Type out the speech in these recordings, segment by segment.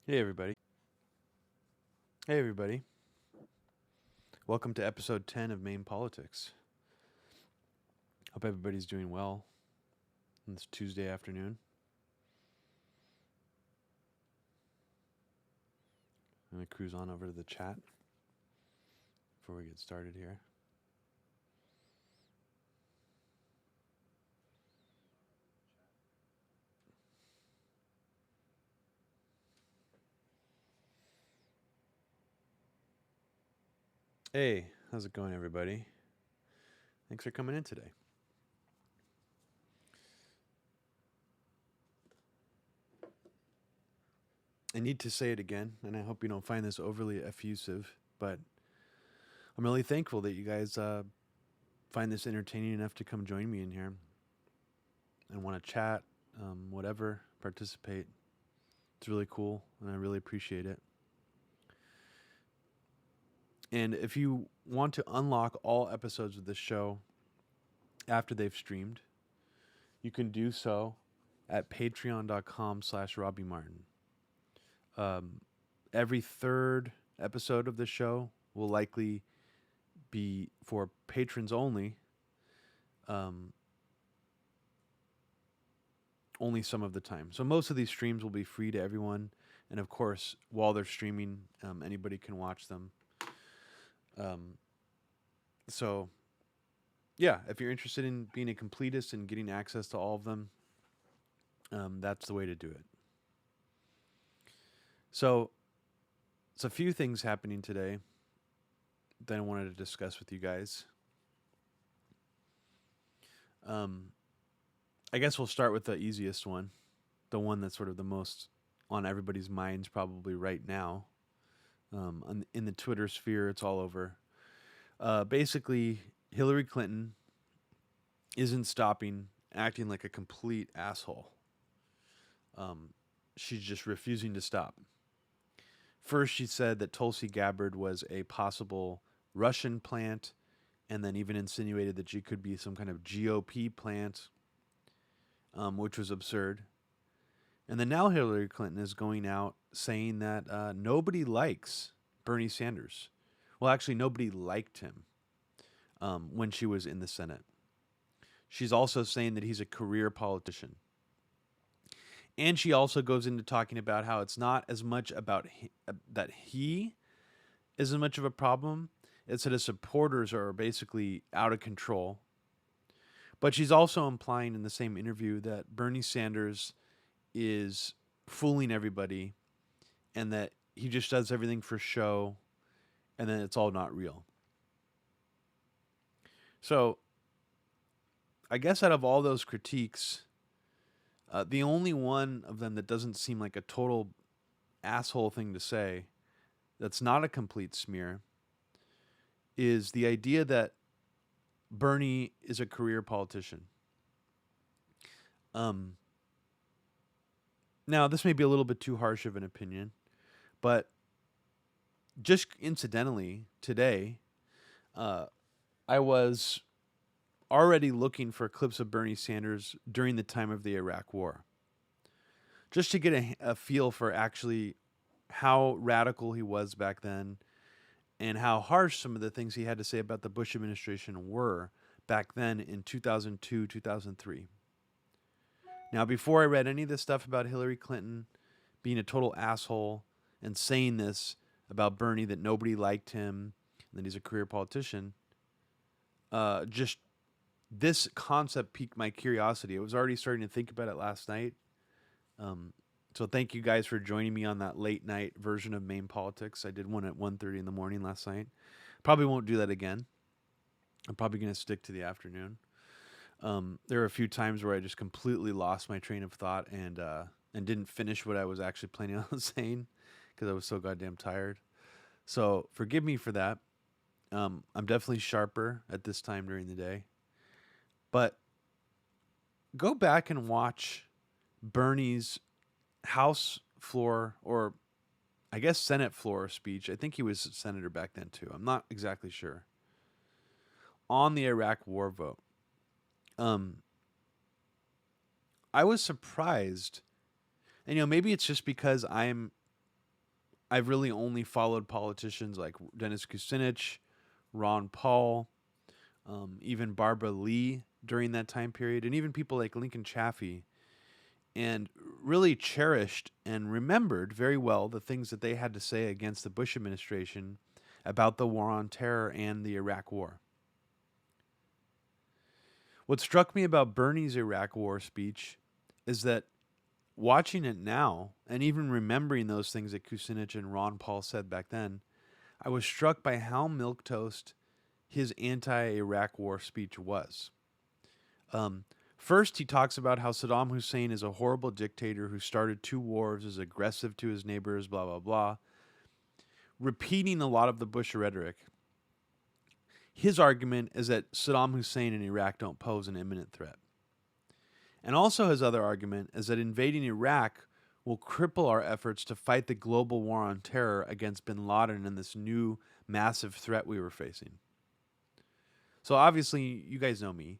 Hey everybody. Hey everybody. Welcome to episode 10 of MAME Politics. Hope everybody's doing well on this Tuesday afternoon. I'm going to cruise on over to the chat before we get started here. Hey, how's it going everybody? Thanks for coming in today. I need to say it again, and I hope you don't find this overly effusive, but I'm really thankful that you guys find this entertaining enough to come join me in here and want to chat, whatever, participate. It's really cool, and I really appreciate it. And if you want to unlock all episodes of this show after they've streamed, you can do so at patreon.com/Robbie Martin. Every third episode of the show will likely be for patrons only. Only some of the time. So most of these streams will be free to everyone. And of course, while they're streaming, anybody can watch them. So, yeah, if you're interested in being a completist and getting access to all of them, that's the way to do it. So, it's a few things happening today that I wanted to discuss with you guys. I guess we'll start with the easiest one, the one that's sort of the most on everybody's minds probably right now. In the Twitter sphere, it's all over. Basically, Hillary Clinton isn't stopping acting like a complete asshole. She's just refusing to stop. First, she said that Tulsi Gabbard was a possible Russian plant, and then even insinuated that she could be some kind of GOP plant, which was absurd. And then now Hillary Clinton is going out saying that nobody likes Bernie Sanders. Well, actually, nobody liked him when she was in the Senate. She's also saying that he's a career politician. And she also goes into talking about how it's not as much about that he is as much of a problem. It's that his supporters are basically out of control. But she's also implying in the same interview that Bernie Sanders is fooling everybody and that he just does everything for show and then it's all not real. So I guess out of all those critiques, the only one of them that doesn't seem like a total asshole thing to say, that's not a complete smear, is the idea that Bernie is a career politician. Now, this may be a little bit too harsh of an opinion, but just incidentally, today, I was already looking for clips of Bernie Sanders during the time of the Iraq War, just to get a feel for actually how radical he was back then and how harsh some of the things he had to say about the Bush administration were back then in 2002, 2003. Now, before I read any of this stuff about Hillary Clinton being a total asshole and saying this about Bernie, that nobody liked him and that he's a career politician, just this concept piqued my curiosity. I was already starting to think about it last night. So thank you guys for joining me on that late night version of MAME Politics. I did one at 1:30 in the morning last night. Probably won't do that again. I'm probably going to stick to the afternoon. There are a few times where I just completely lost my train of thought and didn't finish what I was actually planning on saying because I was so goddamn tired. So forgive me for that. I'm definitely sharper at this time during the day. But go back and watch Bernie's House floor, or I guess Senate floor speech. I think he was a senator back then too. I'm not exactly sure. On the Iraq war vote. I was surprised, and maybe it's just because I'm I've really only followed politicians like Dennis Kucinich, Ron Paul, even Barbara Lee during that time period, and even people like Lincoln Chafee, and really cherished and remembered very well the things that they had to say against the Bush administration about the war on terror and the Iraq War. What struck me about Bernie's Iraq War speech is that watching it now, and even remembering those things that Kucinich and Ron Paul said back then, I was struck by how milquetoast his anti-Iraq war speech was. First, he talks about how Saddam Hussein is a horrible dictator who started 2 wars, is aggressive to his neighbors, blah, blah, blah, repeating a lot of the Bush rhetoric. His argument is that Saddam Hussein and Iraq don't pose an imminent threat. And also his other argument is that invading Iraq will cripple our efforts to fight the global war on terror against bin Laden and this new massive threat we were facing. So obviously, you guys know me.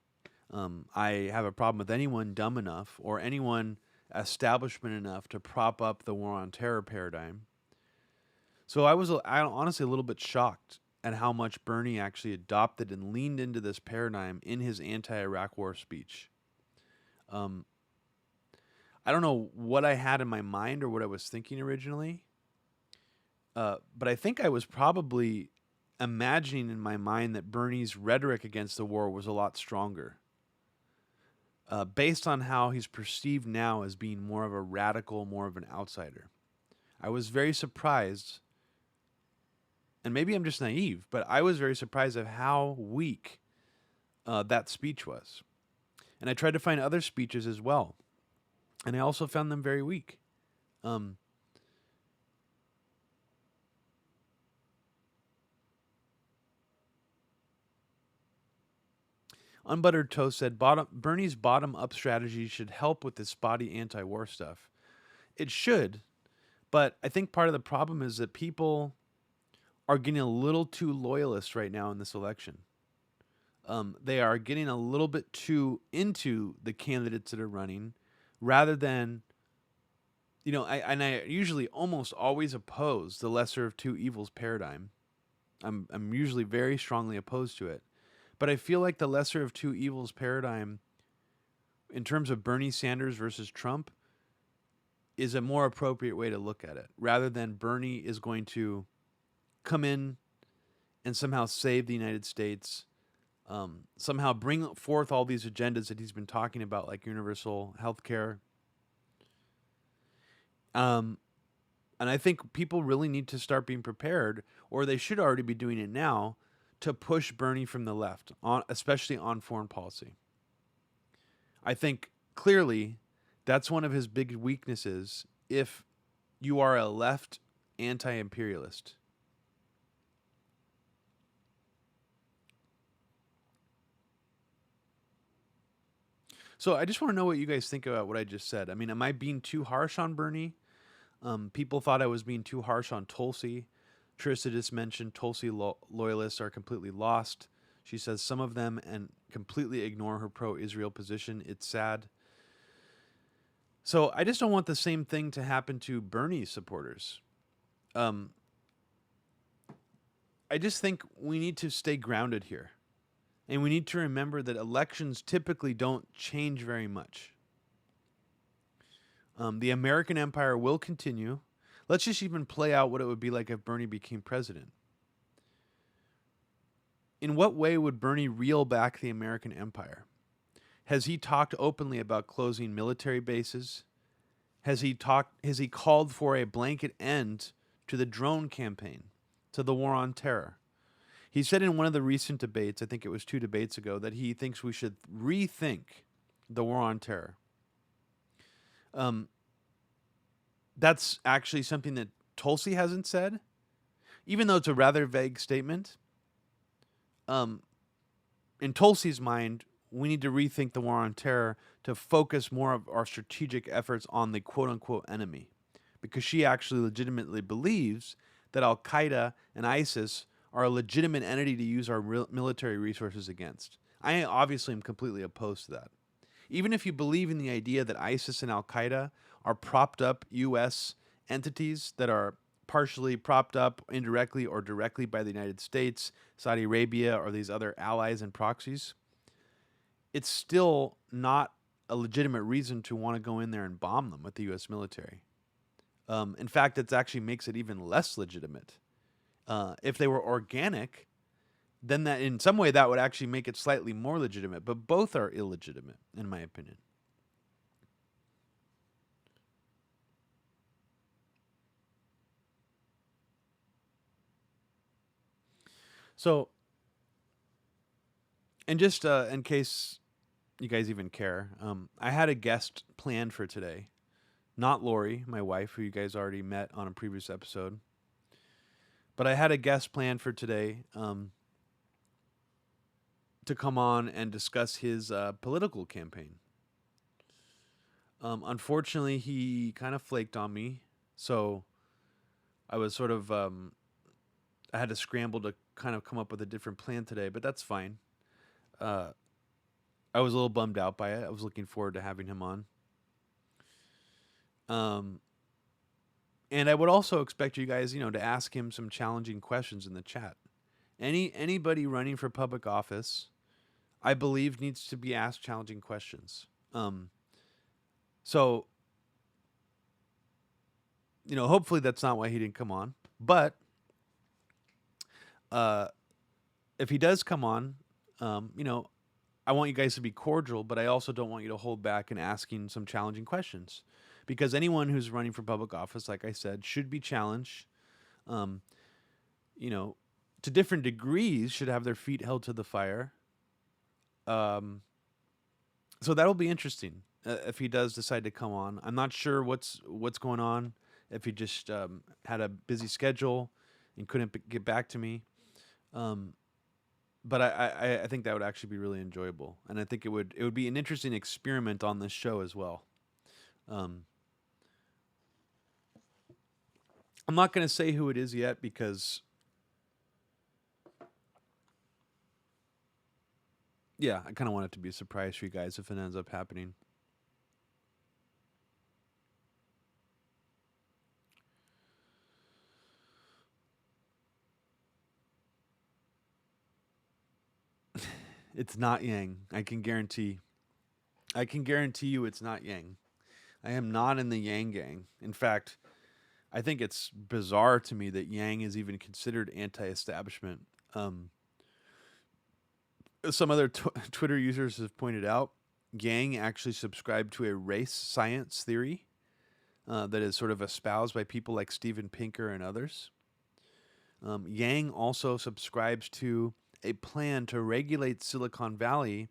I have a problem with anyone dumb enough or anyone establishment enough to prop up the war on terror paradigm. So I honestly a little bit shocked at how much Bernie actually adopted and leaned into this paradigm in his anti-Iraq war speech. I don't know what I had in my mind or what I was thinking originally, but I think I was probably imagining in my mind that Bernie's rhetoric against the war was a lot stronger, based on how he's perceived now as being more of a radical, more of an outsider. I was very surprised, and maybe I'm just naive, but I was very surprised at how weak that speech was. And I tried to find other speeches as well, and I also found them very weak. Unbuttered Toast said, Bernie's bottom-up strategy should help with this spotty anti-war stuff. It should, but I think part of the problem is that people are getting a little too loyalist right now in this election. They are getting a little bit too into the candidates that are running, rather than, I usually almost always oppose the lesser of two evils paradigm. I'm usually very strongly opposed to it. But I feel like the lesser of two evils paradigm, in terms of Bernie Sanders versus Trump, is a more appropriate way to look at it, rather than Bernie is going to come in and somehow save the United States, somehow bring forth all these agendas that he's been talking about, like universal health care. And I think people really need to start being prepared, or they should already be doing it now, to push Bernie from the left, especially on foreign policy. I think clearly that's one of his big weaknesses if you are a left anti-imperialist. So I just want to know what you guys think about what I just said. I mean, am I being too harsh on Bernie? People thought I was being too harsh on Tulsi. Trista just mentioned Tulsi loyalists are completely lost. She says some of them and completely ignore her pro-Israel position. It's sad. So I just don't want the same thing to happen to Bernie supporters. I just think we need to stay grounded here. And we need to remember that elections typically don't change very much. The American empire will continue. Let's just even play out what it would be like if Bernie became president. In what way would Bernie reel back the American empire? Has he talked openly about closing military bases? Has he called for a blanket end to the drone campaign, to the war on terror? He said in one of the recent debates, I think it was 2 debates ago, that he thinks we should rethink the war on terror. That's actually something that Tulsi hasn't said, even though it's a rather vague statement. In Tulsi's mind, we need to rethink the war on terror to focus more of our strategic efforts on the quote-unquote enemy, because she actually legitimately believes that Al-Qaeda and ISIS are a legitimate entity to use our military resources against. I obviously am completely opposed to that. Even if you believe in the idea that ISIS and Al-Qaeda are propped up U.S. entities that are partially propped up indirectly or directly by the United States, Saudi Arabia, or these other allies and proxies, it's still not a legitimate reason to want to go in there and bomb them with the U.S. military. In fact, it actually makes it even less legitimate. If they were organic, then that in some way that would actually make it slightly more legitimate. But both are illegitimate, in my opinion. So, and just in case you guys even care, I had a guest planned for today. Not Lori, my wife, who you guys already met on a previous episode. But I had a guest planned for today to come on and discuss his political campaign. Unfortunately, he kind of flaked on me. So I was sort of, I had to scramble to kind of come up with a different plan today, but that's fine. I was a little bummed out by it. I was looking forward to having him on. And I would also expect you guys, to ask him some challenging questions in the chat. Anybody running for public office, I believe, needs to be asked challenging questions. So, hopefully that's not why he didn't come on. But if he does come on, I want you guys to be cordial, but I also don't want you to hold back in asking some challenging questions. Because anyone who's running for public office, like I said, should be challenged. To different degrees, should have their feet held to the fire. So that'll be interesting if he does decide to come on. I'm not sure what's going on. If he just had a busy schedule and couldn't get back to me. But I think that would actually be really enjoyable, and I think it would be an interesting experiment on this show as well. I'm not going to say who it is yet because, yeah, I kind of want it to be a surprise for you guys if it ends up happening. It's not Yang. I can guarantee you it's not Yang. I am not in the Yang gang. In fact, I think it's bizarre to me that Yang is even considered anti-establishment. Some other Twitter users have pointed out, Yang actually subscribed to a race science theory that is sort of espoused by people like Steven Pinker and others. Yang also subscribes to a plan to regulate Silicon Valley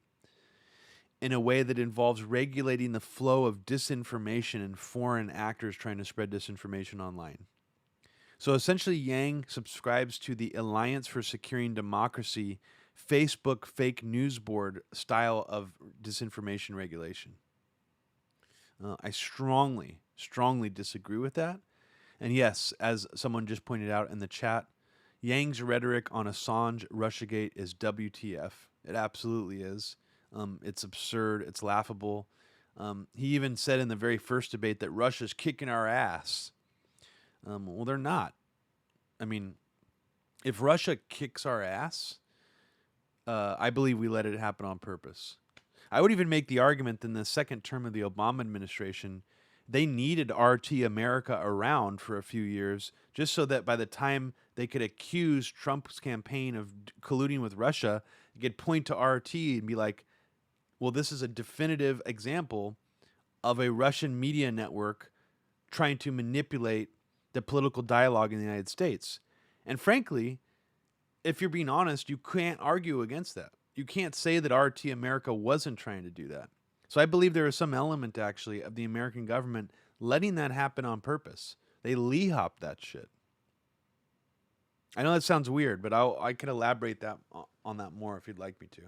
in a way that involves regulating the flow of disinformation and foreign actors trying to spread disinformation online. So essentially, Yang subscribes to the Alliance for Securing Democracy Facebook fake news board style of disinformation regulation. I strongly disagree with that. And yes, as someone just pointed out in the chat, Yang's rhetoric on Assange, Russiagate is WTF. It absolutely is. It's absurd. It's laughable. He even said in the very first debate that Russia's kicking our ass. Well, they're not. I mean, if Russia kicks our ass, I believe we let it happen on purpose. I would even make the argument that in the second term of the Obama administration, they needed RT America around for a few years just so that by the time they could accuse Trump's campaign of colluding with Russia, they could point to RT and be like, well, this is a definitive example of a Russian media network trying to manipulate the political dialogue in the United States. And frankly, if you're being honest, you can't argue against that. You can't say that RT America wasn't trying to do that. So I believe there is some element, actually, of the American government letting that happen on purpose. They lee-hop that shit. I know that sounds weird, but I could elaborate on that more if you'd like me to.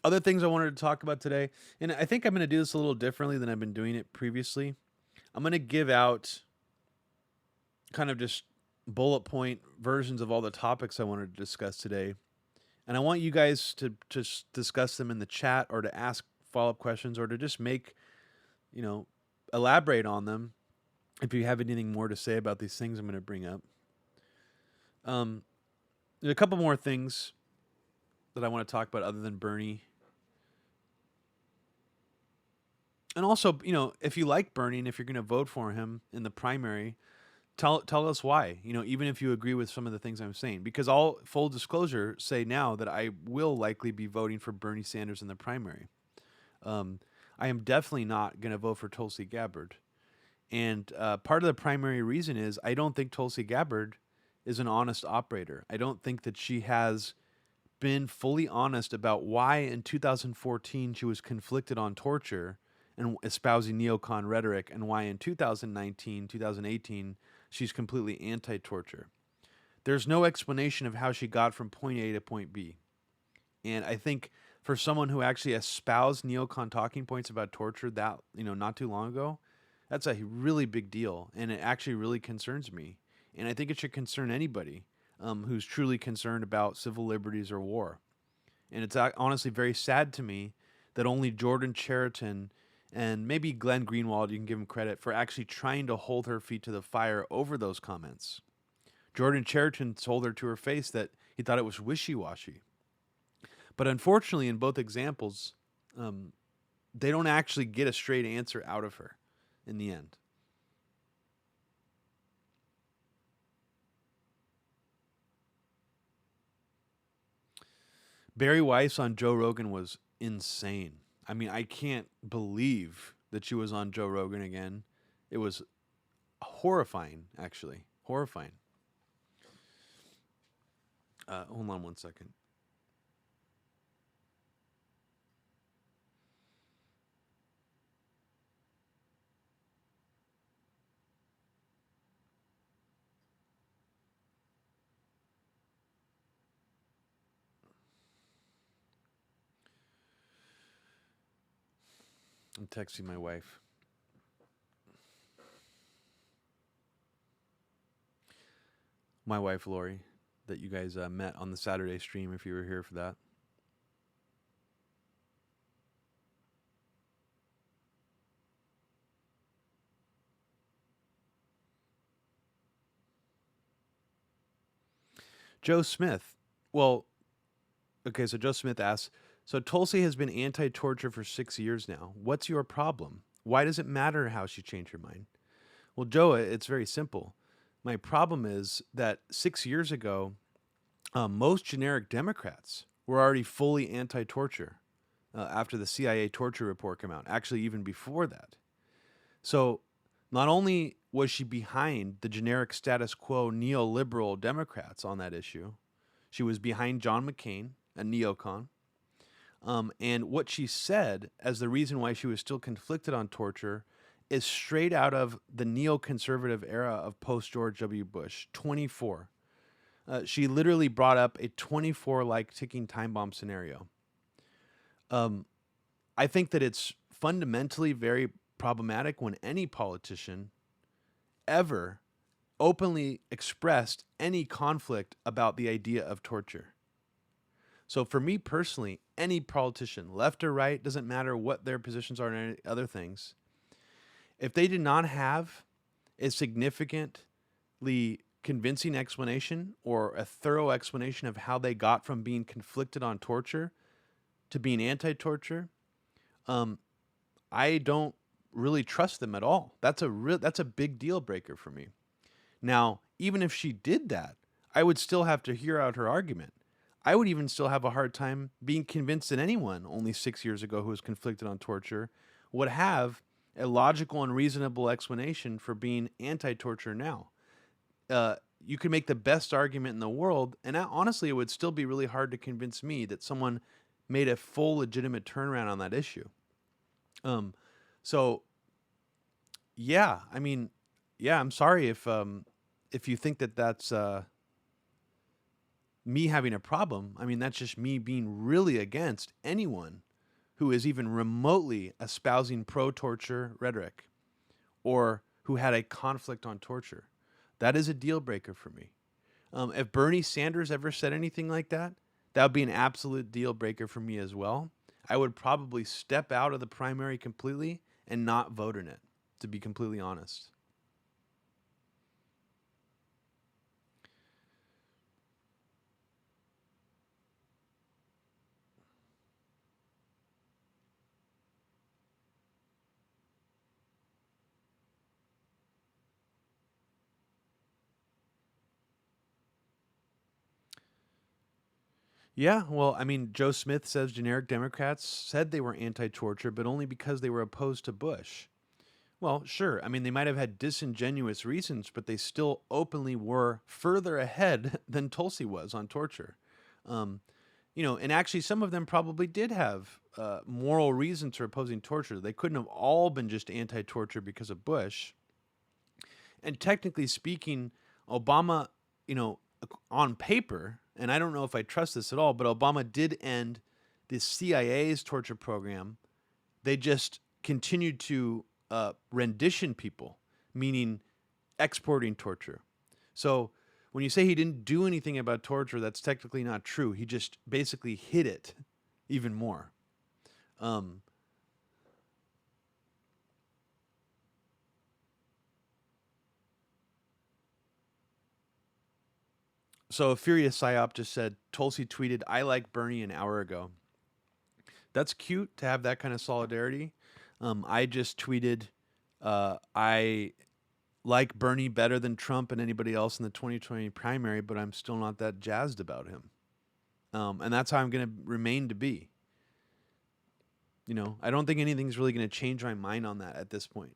Other things I wanted to talk about today, and I think I'm going to do this a little differently than I've been doing it previously. I'm going to give out kind of just bullet point versions of all the topics I wanted to discuss today. And I want you guys to just discuss them in the chat, or to ask follow-up questions, or to just make, you know, elaborate on them if you have anything more to say about these things I'm going to bring up. There's a couple more things that I want to talk about other than Bernie. And also, you know, if you like Bernie and if you're going to vote for him in the primary, tell us why. You know, even if you agree with some of the things I'm saying, because I'll, full disclosure, say now that I will likely be voting for Bernie Sanders in the primary. I am definitely not going to vote for Tulsi Gabbard. And part of the primary reason is I don't think Tulsi Gabbard is an honest operator. I don't think that she has been fully honest about why in 2014 she was conflicted on torture and espousing neocon rhetoric, and why in 2019, 2018, she's completely anti-torture. There's no explanation of how she got from point A to point B. And I think for someone who actually espoused neocon talking points about torture that, you know, not too long ago, that's a really big deal, and it actually really concerns me. And I think it should concern anybody who's truly concerned about civil liberties or war. And it's honestly very sad to me that only Jordan Chariton and maybe Glenn Greenwald, you can give him credit, for actually trying to hold her feet to the fire over those comments. Jordan Chariton told her to her face that he thought it was wishy-washy. But unfortunately, in both examples, they don't actually get a straight answer out of her in the end. Barry Weiss on Joe Rogan was insane. I mean, I can't believe that she was on Joe Rogan again. It was horrifying, actually. Horrifying. Hold on one second. I'm texting my wife. My wife, Lori, that you guys met on the Saturday stream if you were here for that. Joe Smith. Well, okay, so Joe Smith asks, so Tulsi has been anti-torture for 6 years now. What's your problem? Why does it matter how she changed her mind? Well, Joe, it's very simple. My problem is that 6 years ago, most generic Democrats were already fully anti-torture after the CIA torture report came out, actually even before that. So not only was she behind the generic status quo neoliberal Democrats on that issue, she was behind John McCain, a neocon. And what she said as the reason why she was still conflicted on torture is straight out of the neoconservative era of post-George W. Bush, 24. She literally brought up a 24-like ticking time bomb scenario. I think that it's fundamentally very problematic when any politician ever openly expressed any conflict about the idea of torture. So for me personally, any politician, left or right, doesn't matter what their positions are on any other things, if they did not have a significantly convincing explanation or a thorough explanation of how they got from being conflicted on torture to being anti-torture, I don't really trust them at all. That's a big deal breaker for me. Now, even if she did that, I would still have to hear out her argument. I would even still have a hard time being convinced that anyone only 6 years ago who was conflicted on torture would have a logical and reasonable explanation for being anti-torture now. You could make the best argument in the world, and honestly, it would still be really hard to convince me that someone made a full legitimate turnaround on that issue. So, yeah, I mean, yeah, I'm sorry if you think that that's me having a problem. I mean, that's just me being really against anyone who is even remotely espousing pro-torture rhetoric or who had a conflict on torture. That is a deal breaker for me. If Bernie Sanders ever said anything like that, That would be an absolute deal breaker for me as well. I would probably step out of the primary completely and not vote in it, to be completely honest. Yeah, well, I mean, Joe Smith says generic Democrats said they were anti torture, but only because they were opposed to Bush. Well, sure. I mean, they might have had disingenuous reasons, but they still openly were further ahead than Tulsi was on torture. Um, and actually, some of them probably did have moral reasons for opposing torture. They couldn't have all been just anti torture because of Bush. And technically speaking, Obama, on paper, and I don't know if I trust this at all, but Obama did end the CIA's torture program. They just continued to rendition people, meaning exporting torture. So when you say he didn't do anything about torture, that's technically not true. He just basically hid it even more. Um, so Furious Psyop just said, Tulsi tweeted, I like Bernie an hour ago. That's cute to have that kind of solidarity. I just tweeted, I like Bernie better than Trump and anybody else in the 2020 primary, but I'm still not that jazzed about him. And that's how I'm going to remain to be. I don't think anything's really going to change my mind on that at this point.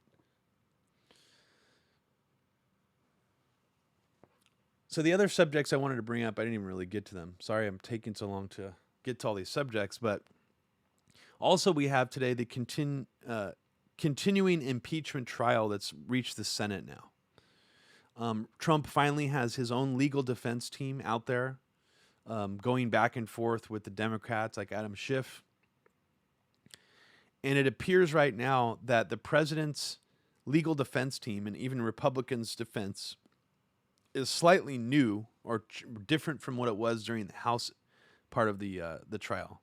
So the other subjects I wanted to bring up, I didn't even really get to them. Sorry, I'm taking so long to get to all these subjects. But also, we have today the continuing impeachment trial that's reached the Senate now. Trump finally has his own legal defense team out there, going back and forth with the Democrats like Adam Schiff. And it appears right now that the president's legal defense team and even Republicans' defense is slightly new or different from what it was during the House part of the trial.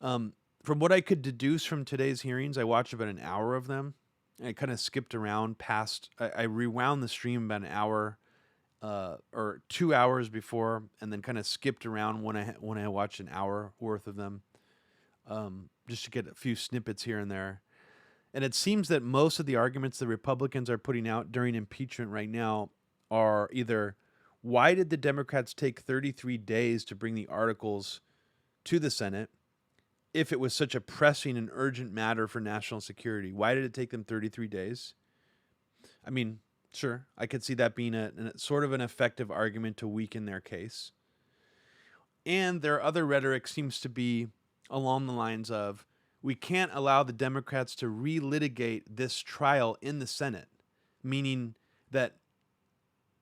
From what I could deduce from today's hearings, I watched about an hour of them. And I kind of skipped around past. I rewound the stream about an hour or 2 hours before, and then kind of skipped around when I watched an hour worth of them, just to get a few snippets here and there. And it seems that most of the arguments the Republicans are putting out during impeachment right now are either, why did the Democrats take 33 days to bring the articles to the Senate if it was such a pressing and urgent matter for national security? Why did it take them 33 days? I mean, sure, I could see that being a sort of an effective argument to weaken their case. And their other rhetoric seems to be along the lines of, we can't allow the Democrats to relitigate this trial in the Senate, meaning that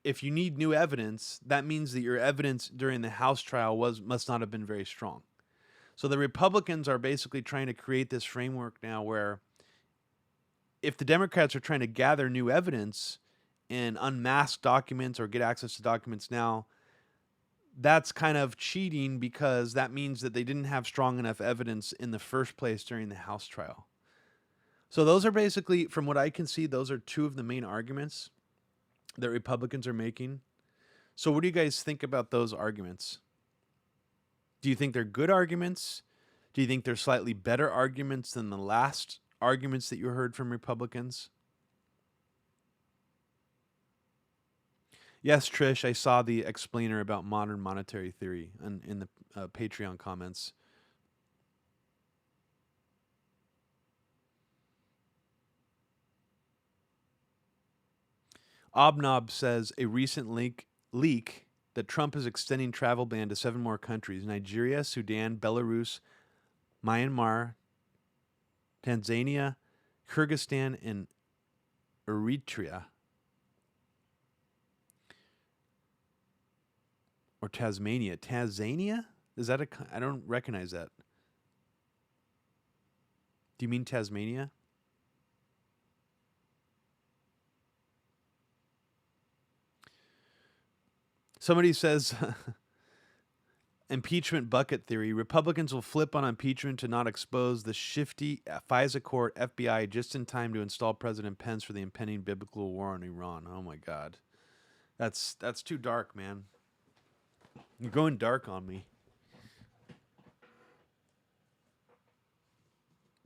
if you need new evidence, that means that your evidence during the House trial must not have been very strong. So the Republicans are basically trying to create this framework now where if the Democrats are trying to gather new evidence and unmask documents or get access to documents now, that's kind of cheating because that means that they didn't have strong enough evidence in the first place during the House trial. So those are basically, from what I can see, those are two of the main arguments that Republicans are making. So what do you guys think about those arguments? Do you think they're good arguments? Do you think they're slightly better arguments than the last arguments that you heard from Republicans? Yes, Trish, I saw the explainer about modern monetary theory in the Patreon comments. Obnob says a recent leak that Trump is extending travel ban to 7 more countries: Nigeria, Sudan, Belarus, Myanmar, Tanzania, Kyrgyzstan, and Eritrea. Or Tasmania. Tanzania? Is that I don't recognize that. Do you mean Tasmania? Somebody says, Impeachment bucket theory. Republicans will flip on impeachment to not expose the shifty FISA court FBI just in time to install President Pence for the impending biblical war on Iran. Oh my God. That's too dark, man. You're going dark on me.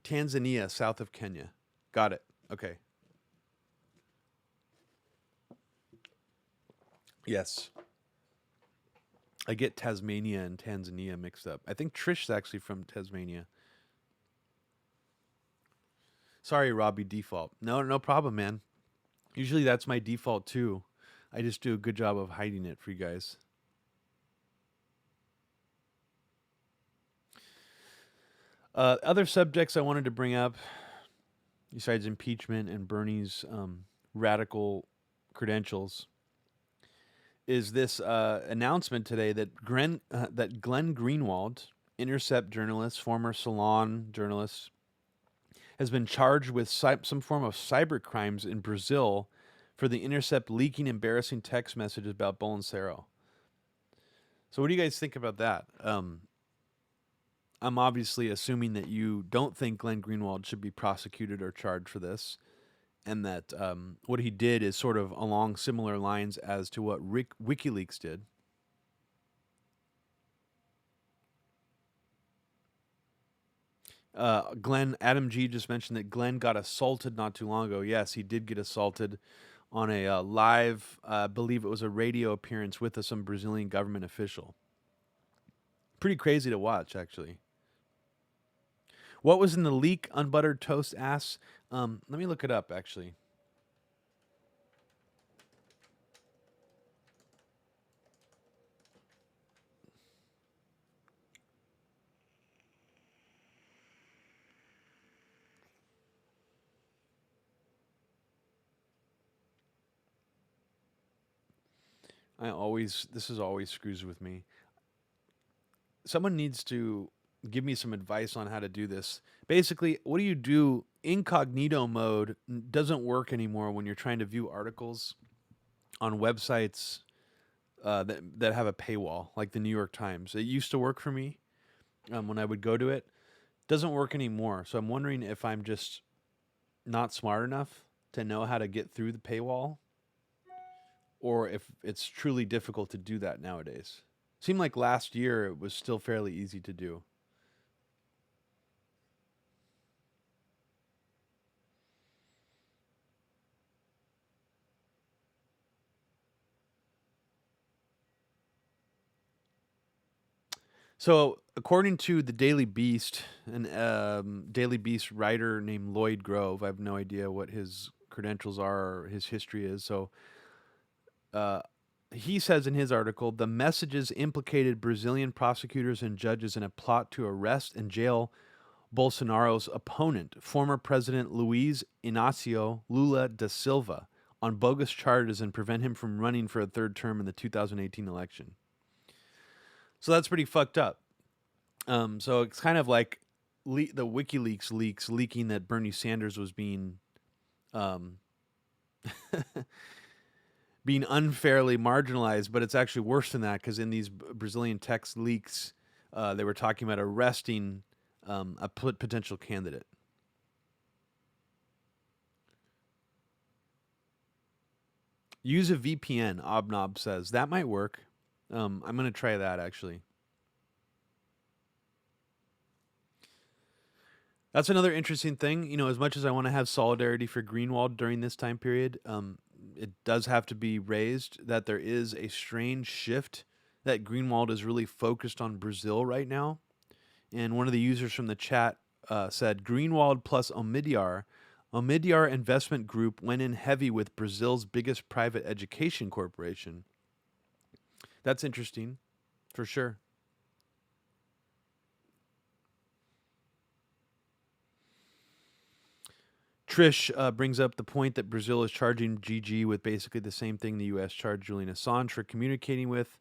Tanzania, south of Kenya. Got it. Okay. Yes. I get Tasmania and Tanzania mixed up. I think Trish's actually from Tasmania. Sorry, Robbie, default. No problem, man. Usually that's my default too. I just do a good job of hiding it for you guys. Other subjects I wanted to bring up, besides impeachment and Bernie's radical credentials, is this announcement today that Glenn Greenwald, Intercept journalist, former Salon journalist, has been charged with some form of cyber crimes in Brazil for the Intercept leaking embarrassing text messages about Bolsonaro. So what do you guys think about that? I'm obviously assuming that you don't think Glenn Greenwald should be prosecuted or charged for this, and that what he did is sort of along similar lines as to what WikiLeaks did. Adam G just mentioned that Glenn got assaulted not too long ago. Yes, he did get assaulted on a live, I believe it was a radio appearance with some Brazilian government official. Pretty crazy to watch, actually. What was in the leak? Unbuttered toast ass. Let me look it up, actually. This is always screws with me. Someone needs to give me some advice on how to do this. Basically, what do you do? Incognito mode doesn't work anymore when you're trying to view articles on websites that have a paywall, like the New York Times. It used to work for me when I would go to it. Doesn't work anymore. So I'm wondering if I'm just not smart enough to know how to get through the paywall, or if it's truly difficult to do that nowadays. Seemed like last year it was still fairly easy to do. So, according to the Daily Beast, an Daily Beast writer named Lloyd Grove, I have no idea what his credentials are or his history is. So, he says in his article, the messages implicated Brazilian prosecutors and judges in a plot to arrest and jail Bolsonaro's opponent, former President Luiz Inácio Lula da Silva, on bogus charges and prevent him from running for a third term in the 2018 election. So that's pretty fucked up. So it's kind of like the WikiLeaks leaks leaking that Bernie Sanders was being being unfairly marginalized, but it's actually worse than that, because in these Brazilian text leaks, they were talking about arresting a potential candidate. Use a VPN, Obnob says. That might work. I'm going to try that, actually. That's another interesting thing. You know, as much as I want to have solidarity for Greenwald during this time period, it does have to be raised that there is a strange shift that Greenwald is really focused on Brazil right now. And one of the users from the chat said, Greenwald plus Omidyar Investment Group went in heavy with Brazil's biggest private education corporation. That's interesting, for sure. Trish brings up the point that Brazil is charging GG with basically the same thing the U.S. charged Julian Assange for communicating with.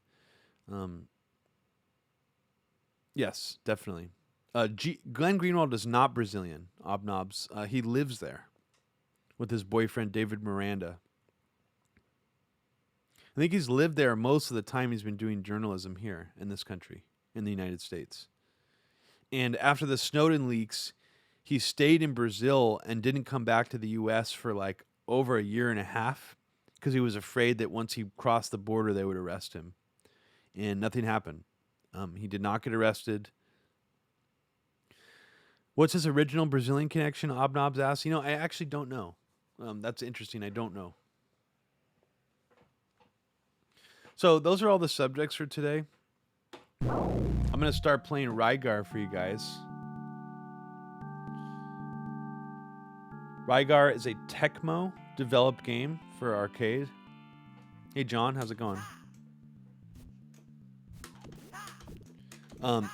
Yes, definitely. Glenn Greenwald is not Brazilian, Obnobs. He lives there with his boyfriend, David Miranda. I think he's lived there most of the time he's been doing journalism here in this country. in the United States. And after the Snowden leaks, he stayed in Brazil and didn't come back to the U.S. for like over a year and a half because he was afraid that once he crossed the border, they would arrest him. And nothing happened. He did not get arrested. What's his original Brazilian connection? Obnob's asked. I actually don't know. That's interesting. I don't know. So those are all the subjects for today. I'm going to start playing Rygar for you guys. Rygar is a Tecmo developed game for arcade. Hey John, how's it going?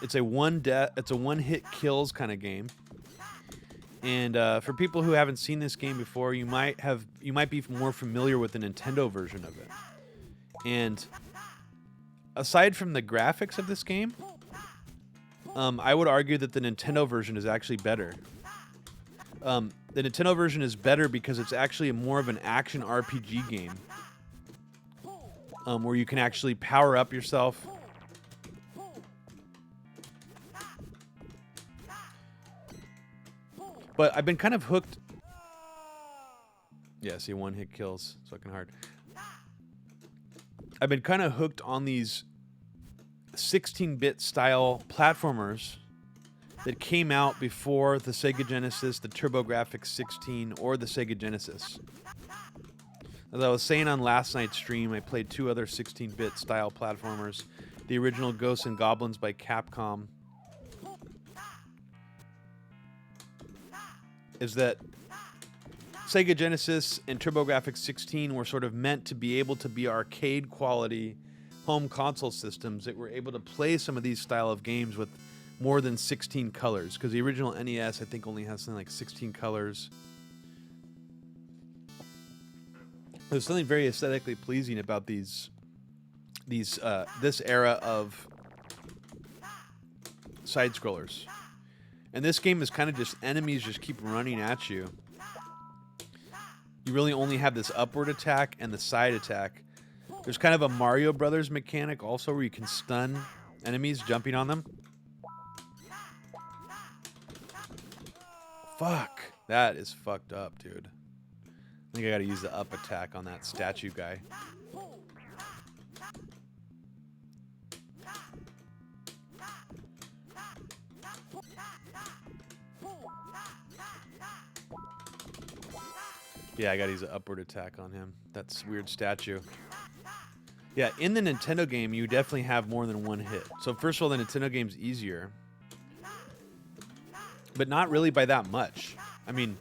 It's a one-hit kills kind of game. And for people who haven't seen this game before, you might be more familiar with the Nintendo version of it. And aside from the graphics of this game, I would argue that the Nintendo version is actually better. The Nintendo version is better because it's actually more of an action RPG game, where you can actually power up yourself. But I've been kind of hooked. Yeah, see, one-hit kills. It's fucking hard. I've been kind of hooked on these 16-bit style platformers that came out before the Sega Genesis, the TurboGrafx 16, or the Sega Genesis. As I was saying on last night's stream, I played 2 other 16-bit style platformers. The original Ghosts and Goblins by Capcom. Is that Sega Genesis and TurboGrafx 16 were sort of meant to be able to be arcade quality home console systems that were able to play some of these style of games with more than 16 colors, because the original NES I think only has something like 16 colors. There's something very aesthetically pleasing about this era of side scrollers. And this game is kind of just enemies just keep running at you. You really only have this upward attack and the side attack. There's kind of a Mario Brothers mechanic also where you can stun enemies jumping on them. Fuck. That is fucked up, dude. I think I gotta use the up attack on that statue guy. Yeah, I gotta use an upward attack on him. That's weird statue. Yeah, in the Nintendo game, you definitely have more than one hit. So first of all, the Nintendo game's easier. But not really by that much. I mean,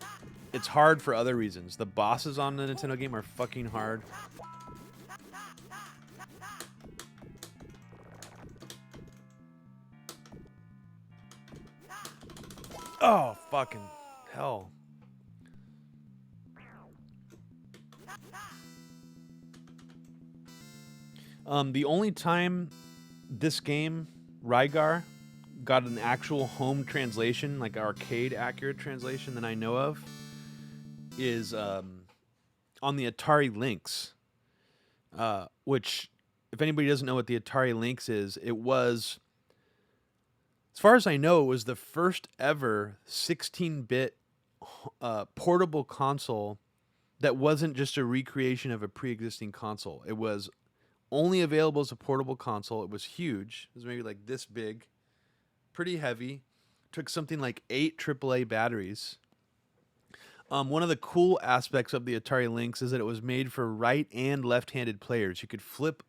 it's hard for other reasons. The bosses on the Nintendo game are fucking hard. Oh, fucking hell. The only time this game, Rygar, got an actual home translation, like arcade accurate translation that I know of, is on the Atari Lynx, which, if anybody doesn't know what the Atari Lynx is, it was, as far as I know, it was the first ever 16-bit portable console that wasn't just a recreation of a pre-existing console. It was only available as a portable console. It was huge. It was maybe like this big, pretty heavy. Took something like 8 AAA batteries. One of the cool aspects of the Atari Lynx is that it was made for right and left-handed players. You could flip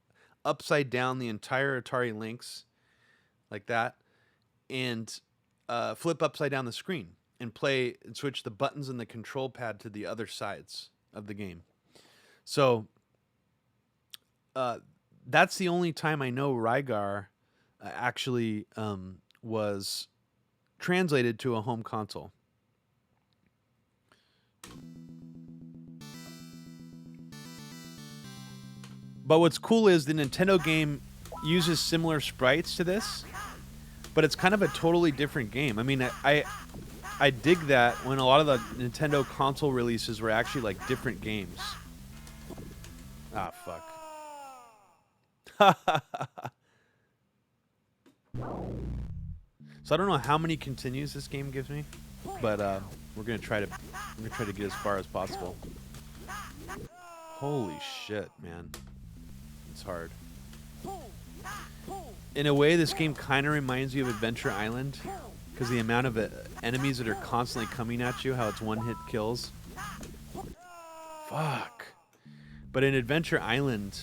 upside down the entire Atari Lynx like that and flip upside down the screen and play and switch the buttons and the control pad to the other sides of the game. So that's the only time I know Rygar actually was translated to a home console. But what's cool is the Nintendo game uses similar sprites to this, but it's kind of a totally different game. I mean, I dig that when a lot of the Nintendo console releases were actually like different games. Ah, fuck. So I don't know how many continues this game gives me, but we're gonna try to get as far as possible. Holy shit, man, it's hard. In a way, this game kind of reminds you of Adventure Island, because the amount of enemies that are constantly coming at you, how it's one-hit kills. Fuck. But in Adventure Island,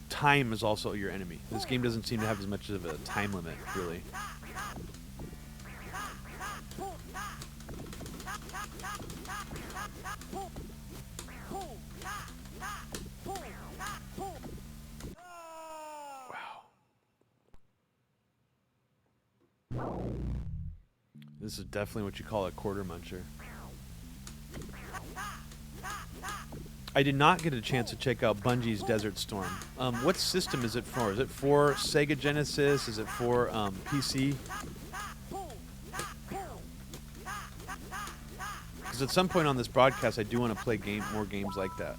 time is also your enemy. This game doesn't seem to have as much of a time limit, really. Wow. This is definitely what you call a quarter muncher. I did not get a chance to check out Bungie's Desert Storm. What system is it for? Is it for Sega Genesis? Is it for PC? Because at some point on this broadcast, I do want to play more games like that.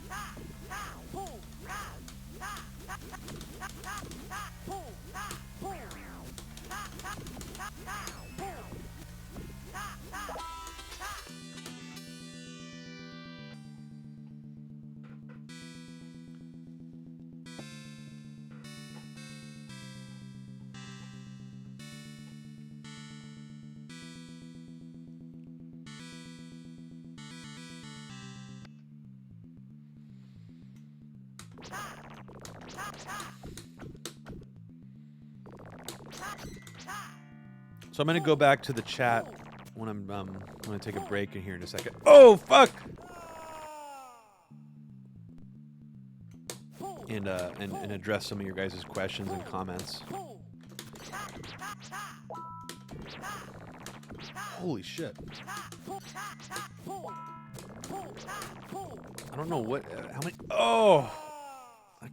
So I'm gonna go back to the chat when I'm gonna take a break in here in a second. Oh fuck! And address some of your guys' questions and comments. Holy shit! I don't know what how many. Oh!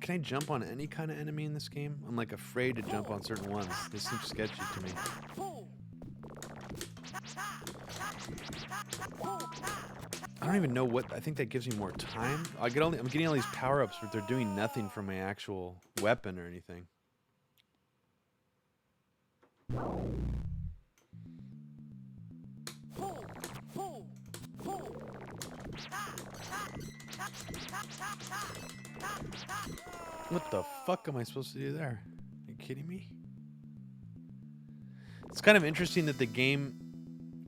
Can I jump on any kind of enemy in this game? I'm like afraid to jump on certain ones. They seem sketchy to me. I don't even know what. I think that gives me more time. I'm getting all these power-ups, but they're doing nothing for my actual weapon or anything. What the fuck am I supposed to do there? Are you kidding me? It's kind of interesting that the game,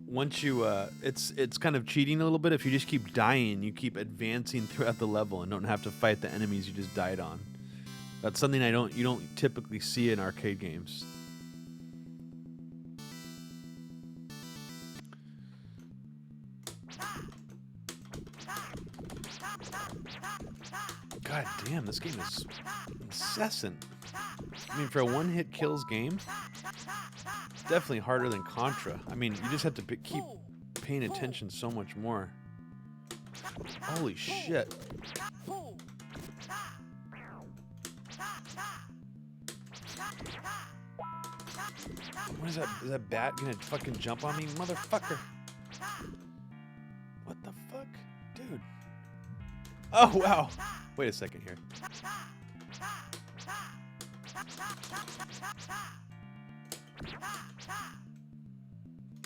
once you, it's kind of cheating a little bit. If you just keep dying, you keep advancing throughout the level and don't have to fight the enemies you just died on. That's something you don't typically see in arcade games. God damn, this game is incessant. I mean, for a one-hit kills game, it's definitely harder than Contra. I mean, you just have to keep paying attention so much more. Holy shit. What is that? Is that bat gonna fucking jump on me? Motherfucker. What the fuck? Dude. Oh, wow. Wait a second here.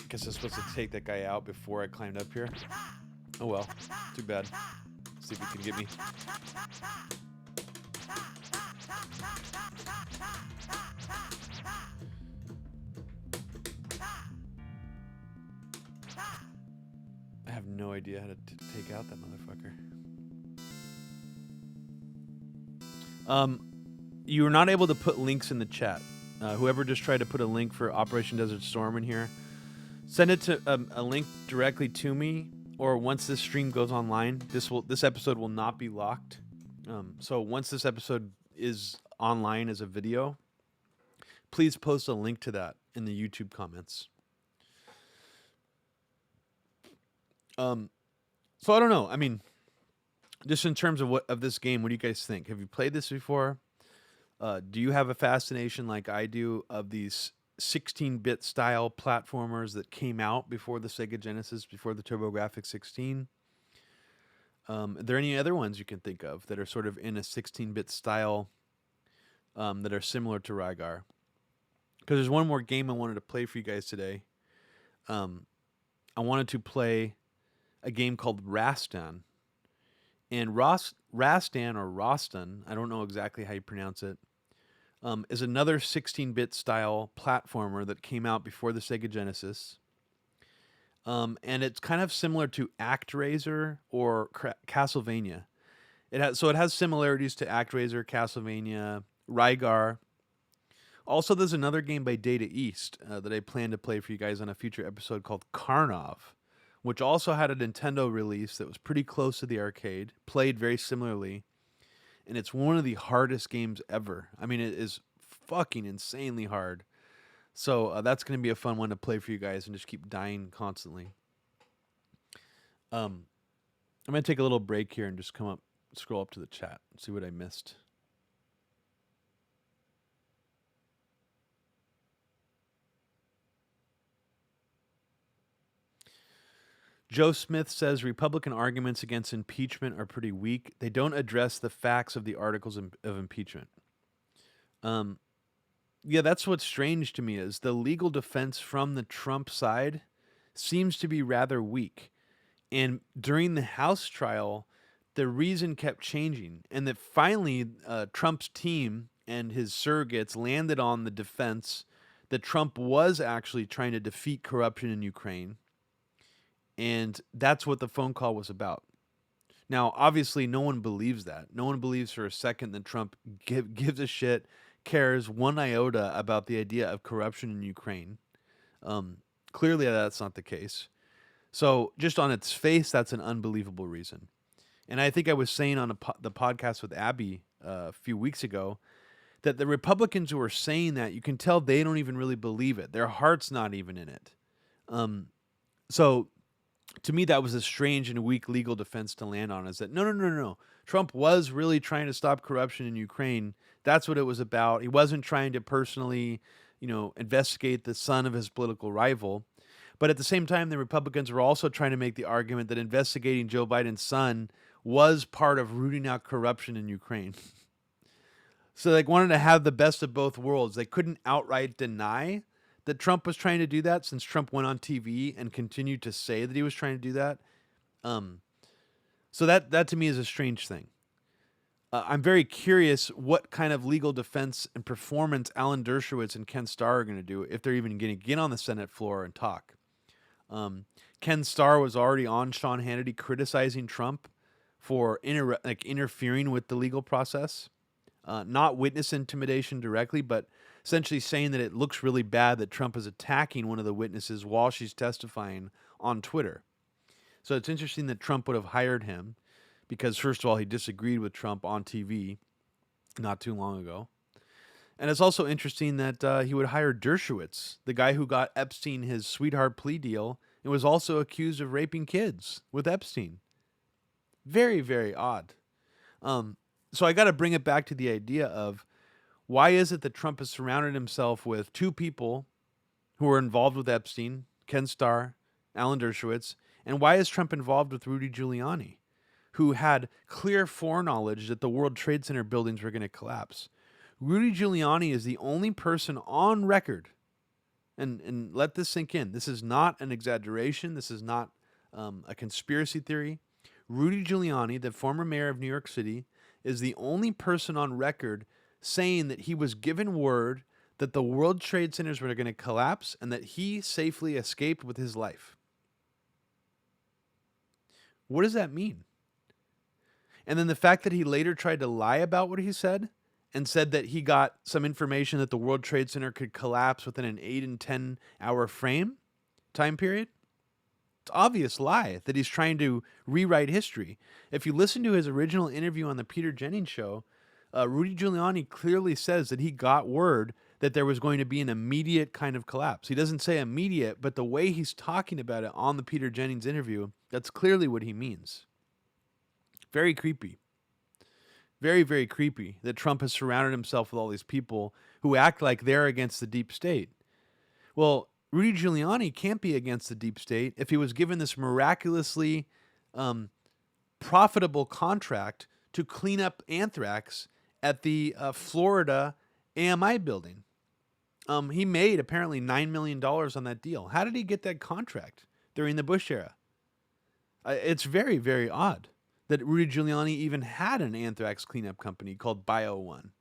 Guess I'm supposed to take that guy out before I climbed up here. Oh well, too bad. Let's see if he can get me. I have no idea how to take out that motherfucker. You were not able to put links in the chat. Whoever just tried to put a link for Operation Desert Storm in here, send it to a link directly to me, or once this stream goes online, this episode will not be locked. So once this episode is online as a video, please post a link to that in the YouTube comments. So I don't know. I mean, just in terms of this game, what do you guys think? Have you played this before? Do you have a fascination like I do of these 16-bit style platformers that came out before the Sega Genesis, before the TurboGrafx 16? Are there any other ones you can think of that are sort of in a 16-bit style that are similar to Rygar? because there's one more game I wanted to play for you guys today. Um, I wanted to play a game called Rastan. And Rastan or Rastan, I don't know exactly how you pronounce it, is another 16-bit style platformer that came out before the Sega Genesis. And it's kind of similar to ActRaiser or Castlevania. It has similarities to ActRaiser, Castlevania, Rygar. Also, there's another game by Data East that I plan to play for you guys on a future episode called Karnov, which also had a Nintendo release that was pretty close to the arcade, played very similarly, and it's one of the hardest games ever. I mean, it is fucking insanely hard. So that's going to be a fun one to play for you guys and just keep dying constantly. I'm going to take a little break here and just scroll up to the chat and see what I missed. Joe Smith says Republican arguments against impeachment are pretty weak. They don't address the facts of the articles of impeachment. Yeah, that's what's strange to me is the legal defense from the Trump side seems to be rather weak. And during the House trial, the reason kept changing. And that finally, Trump's team and his surrogates landed on the defense that Trump was actually trying to defeat corruption in Ukraine. And that's what the phone call was about. Now, obviously, no one believes that. No one believes for a second that Trump gives a shit, cares one iota about the idea of corruption in Ukraine. Clearly, that's not the case. So, just on its face, that's an unbelievable reason. And I think I was saying on the podcast with Abby a few weeks ago that the Republicans who are saying that, you can tell they don't even really believe it. Their heart's not even in it. So, to me, that was a strange and weak legal defense to land on, is that no. Trump was really trying to stop corruption in Ukraine. That's what it was about. He wasn't trying to personally, investigate the son of his political rival. But at the same time, the Republicans were also trying to make the argument that investigating Joe Biden's son was part of rooting out corruption in Ukraine. So they wanted to have the best of both worlds. They couldn't outright deny that Trump was trying to do that, since Trump went on TV and continued to say that he was trying to do that. So that to me is a strange thing. I'm very curious what kind of legal defense and performance Alan Dershowitz and Ken Starr are going to do, if they're even going to get on the Senate floor and talk. Ken Starr was already on Sean Hannity criticizing Trump for interfering with the legal process. Not witness intimidation directly, but essentially saying that it looks really bad that Trump is attacking one of the witnesses while she's testifying on Twitter. So it's interesting that Trump would have hired him because, first of all, he disagreed with Trump on TV not too long ago. And it's also interesting that he would hire Dershowitz, the guy who got Epstein his sweetheart plea deal and was also accused of raping kids with Epstein. Very, very odd. So I got to bring it back to the idea of, why is it that Trump has surrounded himself with two people who are involved with Epstein, Ken Starr, Alan Dershowitz, and why is Trump involved with Rudy Giuliani, who had clear foreknowledge that the World Trade Center buildings were going to collapse? Rudy Giuliani is the only person on record, and let this sink in. This is not an exaggeration. This is not a conspiracy theory. Rudy Giuliani, the former mayor of New York City, is the only person on record saying that he was given word that the World Trade Centers were going to collapse and that he safely escaped with his life. What does that mean? And then the fact that he later tried to lie about what he said and said that he got some information that the World Trade Center could collapse within an 8 and 10 hour time period. It's an obvious lie that he's trying to rewrite history. If you listen to his original interview on the Peter Jennings show, Rudy Giuliani clearly says that he got word that there was going to be an immediate kind of collapse. He doesn't say immediate, but the way he's talking about it on the Peter Jennings interview, that's clearly what he means. Very creepy. Very, very creepy that Trump has surrounded himself with all these people who act like they're against the deep state. Well, Rudy Giuliani can't be against the deep state if he was given this miraculously profitable contract to clean up anthrax at the Florida AMI building. He made apparently $9 million on that deal. How did he get that contract during the Bush era? It's very, very odd that Rudy Giuliani even had an anthrax cleanup company called Bio One.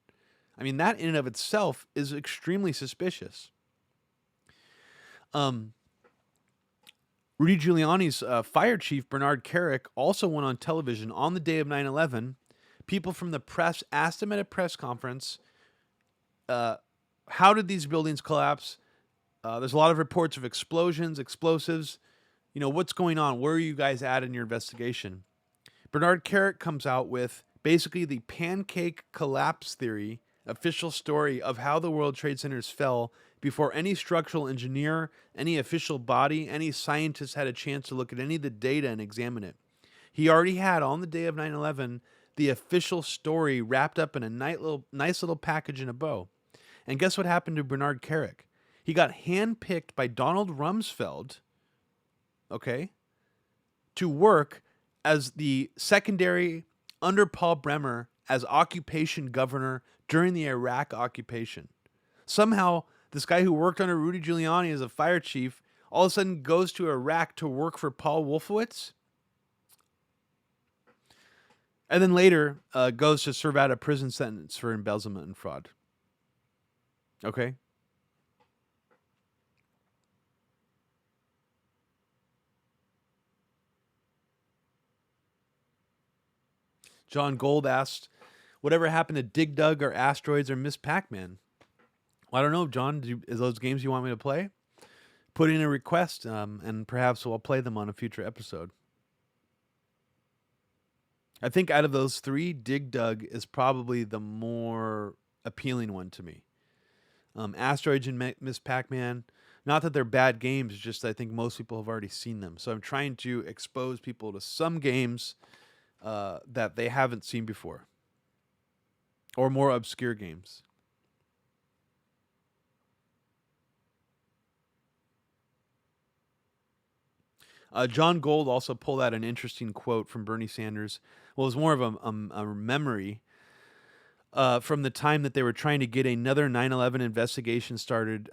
I mean, that in and of itself is extremely suspicious. Um, Rudy Giuliani's fire chief, Bernard Kerik, also went on television on the day of 9/11. People from the press asked him at a press conference, how did these buildings collapse? There's a lot of reports of explosions, explosives. What's going on? Where are you guys at in your investigation? Bernard Kerik comes out with basically the pancake collapse theory, official story of how the World Trade Centers fell before any structural engineer, any official body, any scientist had a chance to look at any of the data and examine it. He already had, on the day of 9/11, the official story wrapped up in a nice little package in a bow. And guess what happened to Bernard Kerik? He got handpicked by Donald Rumsfeld, okay, to work as the secondary under Paul Bremer as occupation governor during the Iraq occupation. Somehow, this guy who worked under Rudy Giuliani as a fire chief all of a sudden goes to Iraq to work for Paul Wolfowitz, and then later goes to serve out a prison sentence for embezzlement and fraud. Okay? John Gold asked, whatever happened to Dig Dug or Asteroids or Miss Pac-Man? Well, I don't know, John. Is those games you want me to play? Put in a request, and perhaps we'll play them on a future episode. I think out of those three, Dig Dug is probably the more appealing one to me. Asteroids and Miss Pac-Man, not that they're bad games, just I think most people have already seen them. So I'm trying to expose people to some games that they haven't seen before, or more obscure games. John Gold also pulled out an interesting quote from Bernie Sanders. Well, it was more of a memory from the time that they were trying to get another 9/11 investigation started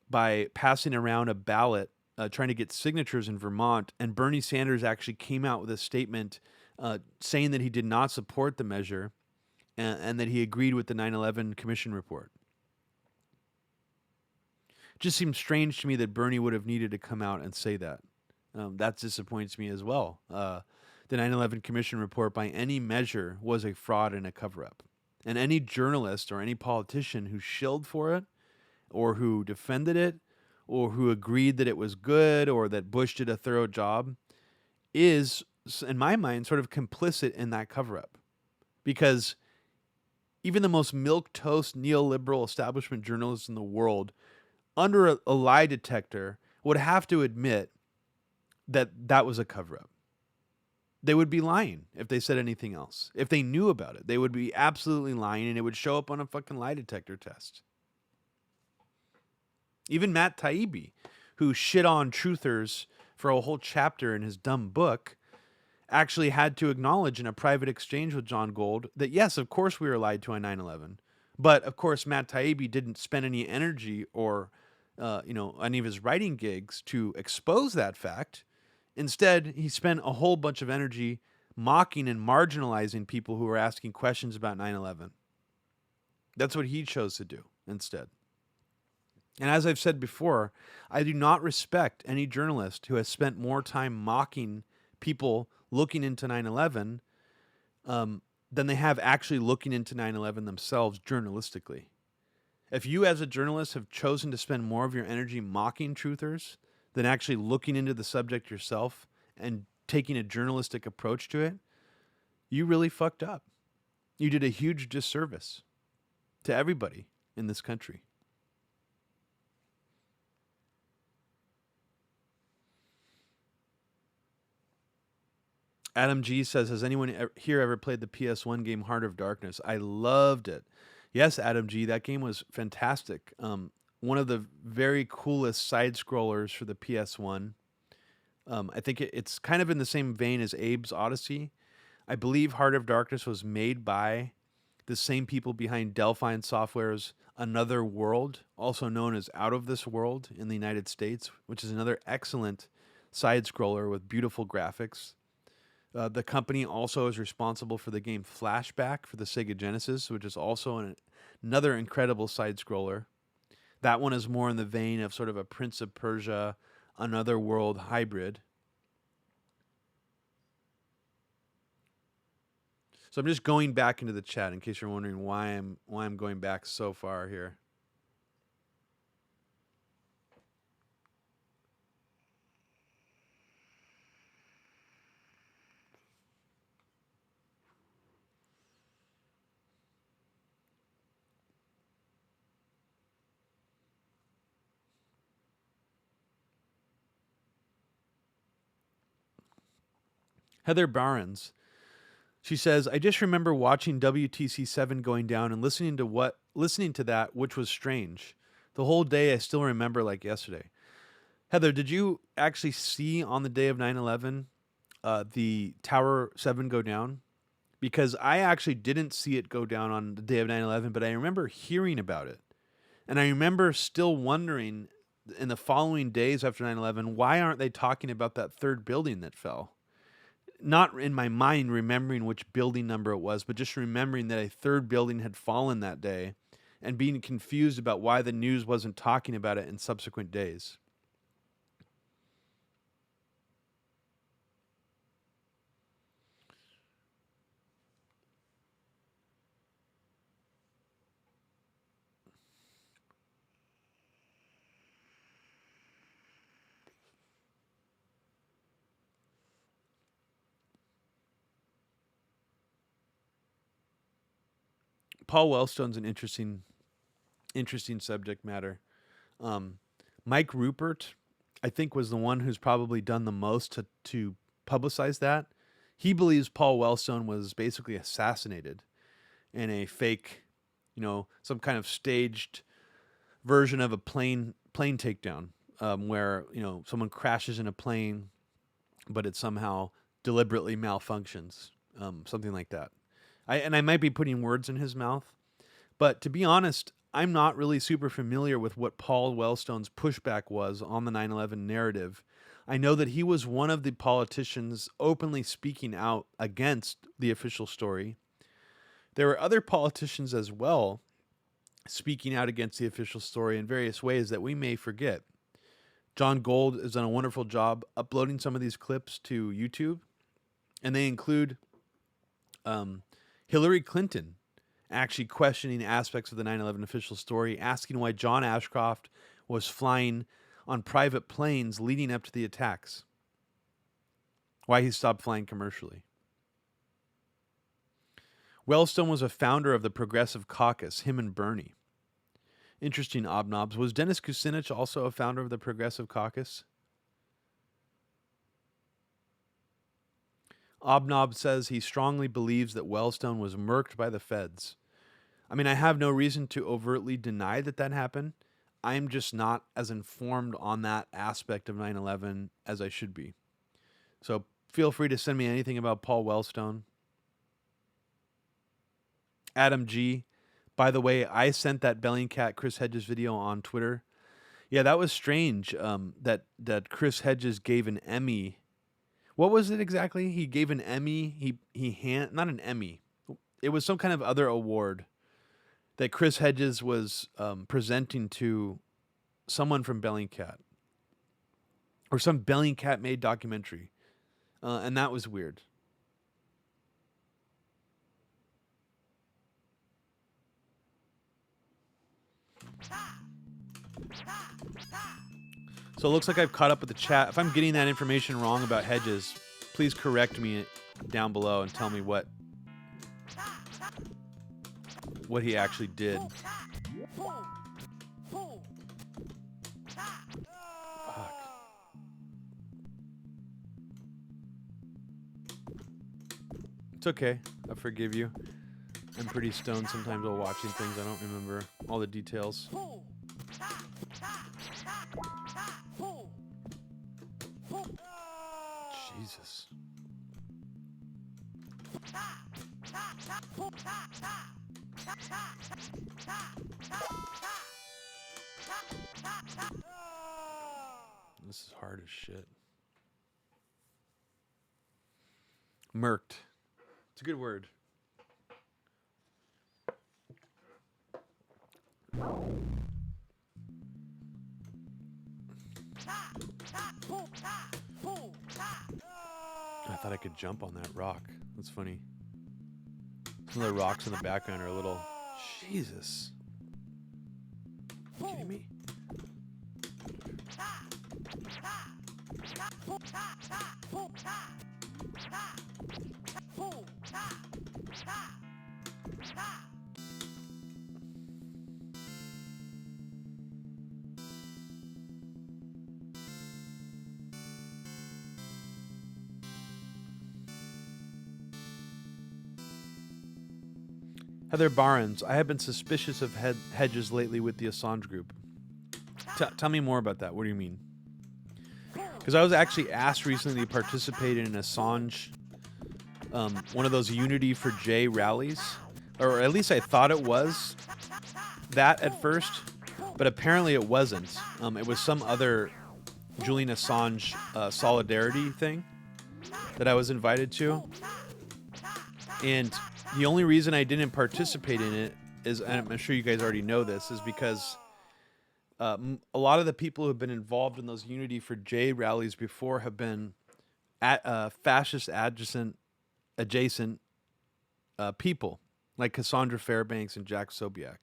by passing around a ballot, trying to get signatures in Vermont. And Bernie Sanders actually came out with a statement saying that he did not support the measure and that he agreed with the 9/11 Commission report. It just seems strange to me that Bernie would have needed to come out and say that. That disappoints me as well. The 9/11 Commission report, by any measure, was a fraud and a cover-up. And any journalist or any politician who shilled for it, or who defended it, or who agreed that it was good, or that Bush did a thorough job, is, in my mind, sort of complicit in that cover-up. Because even the most milquetoast neoliberal establishment journalists in the world, under a lie detector, would have to admit that that was a cover-up. They would be lying if they said anything else. If they knew about it, they would be absolutely lying, and it would show up on a fucking lie detector test. Even Matt Taibbi, who shit on truthers for a whole chapter in his dumb book, actually had to acknowledge in a private exchange with John Gold that, yes, of course we were lied to on 9/11. But, of course, Matt Taibbi didn't spend any energy or any of his writing gigs to expose that fact. Instead, he spent a whole bunch of energy mocking and marginalizing people who were asking questions about 9/11. That's what he chose to do instead. And as I've said before, I do not respect any journalist who has spent more time mocking people looking into 9/11 than they have actually looking into 9/11 themselves journalistically. If you as a journalist have chosen to spend more of your energy mocking truthers than actually looking into the subject yourself and taking a journalistic approach to it, you really fucked up. You did a huge disservice to everybody in this country. Adam G says, has anyone here ever played the PS1 game Heart of Darkness? I loved it. Yes, Adam G, that game was fantastic. One of the very coolest side scrollers for the PS1. I think it's kind of in the same vein as Abe's Odyssey. I believe Heart of Darkness was made by the same people behind Delphine Software's Another World, also known as Out of This World in the United States, which is another excellent side scroller with beautiful graphics. The company also is responsible for the game Flashback for the Sega Genesis, which is also another incredible side scroller. That one is more in the vein of sort of a Prince of Persia, Another World hybrid. So I'm just going back into the chat in case you're wondering why I'm going back so far here. Heather Barnes, she says, I just remember watching WTC 7 going down and listening to that, which was strange. The whole day I still remember like yesterday. Heather, did you actually see on the day of 9/11 the Tower 7 go down? Because I actually didn't see it go down on the day of 9/11, but I remember hearing about it. And I remember still wondering in the following days after 9/11, why aren't they talking about that third building that fell? Not in my mind remembering which building number it was, but just remembering that a third building had fallen that day and being confused about why the news wasn't talking about it in subsequent days. Paul Wellstone's an interesting subject matter. Mike Rupert, I think, was the one who's probably done the most to publicize that. He believes Paul Wellstone was basically assassinated in a fake, some kind of staged version of a plane takedown, where someone crashes in a plane, but it somehow deliberately malfunctions, something like that. I might be putting words in his mouth, but to be honest, I'm not really super familiar with what Paul Wellstone's pushback was on the 9/11 narrative. I know that he was one of the politicians openly speaking out against the official story. There were other politicians as well speaking out against the official story in various ways that we may forget. John Gold has done a wonderful job uploading some of these clips to YouTube, and they include Hillary Clinton actually questioning aspects of the 9/11 official story, asking why John Ashcroft was flying on private planes leading up to the attacks, why he stopped flying commercially. Wellstone was a founder of the Progressive Caucus, him and Bernie. Interesting obnobs. Was Dennis Kucinich also a founder of the Progressive Caucus? Obnob says he strongly believes that Wellstone was murked by the feds. I mean, I have no reason to overtly deny that happened. I'm just not as informed on that aspect of 9/11 as I should be. So feel free to send me anything about Paul Wellstone. Adam G. By the way, I sent that Bellingcat Chris Hedges video on Twitter. Yeah, that was strange. That Chris Hedges gave an Emmy. What was it exactly? He gave an Emmy. Not an Emmy. It was some kind of other award that Chris Hedges was presenting to someone from Bellingcat, or some Bellingcat made documentary, and that was weird. So it looks like I've caught up with the chat. If I'm getting that information wrong about Hedges, please correct me down below and tell me what he actually did. Fuck. It's okay. I forgive you. I'm pretty stoned sometimes while watching things. I don't remember all the details. Jesus. This is hard as shit. Murked. It's a good word. I thought I could jump on that rock. That's funny. Some of the rocks in the background are a little... Jesus. Are you kidding me? Heather Barnes, I have been suspicious of hedges lately with the Assange group. Tell me more about that. What do you mean? Because I was actually asked recently to participate in an Assange, one of those Unity for J rallies. Or at least I thought it was that at first. But apparently it wasn't. It was some other Julian Assange solidarity thing that I was invited to. And the only reason I didn't participate in it is, and I'm sure you guys already know this, is because a lot of the people who have been involved in those Unity for J rallies before have been fascist adjacent people, like Cassandra Fairbanks and Jack Sobiak.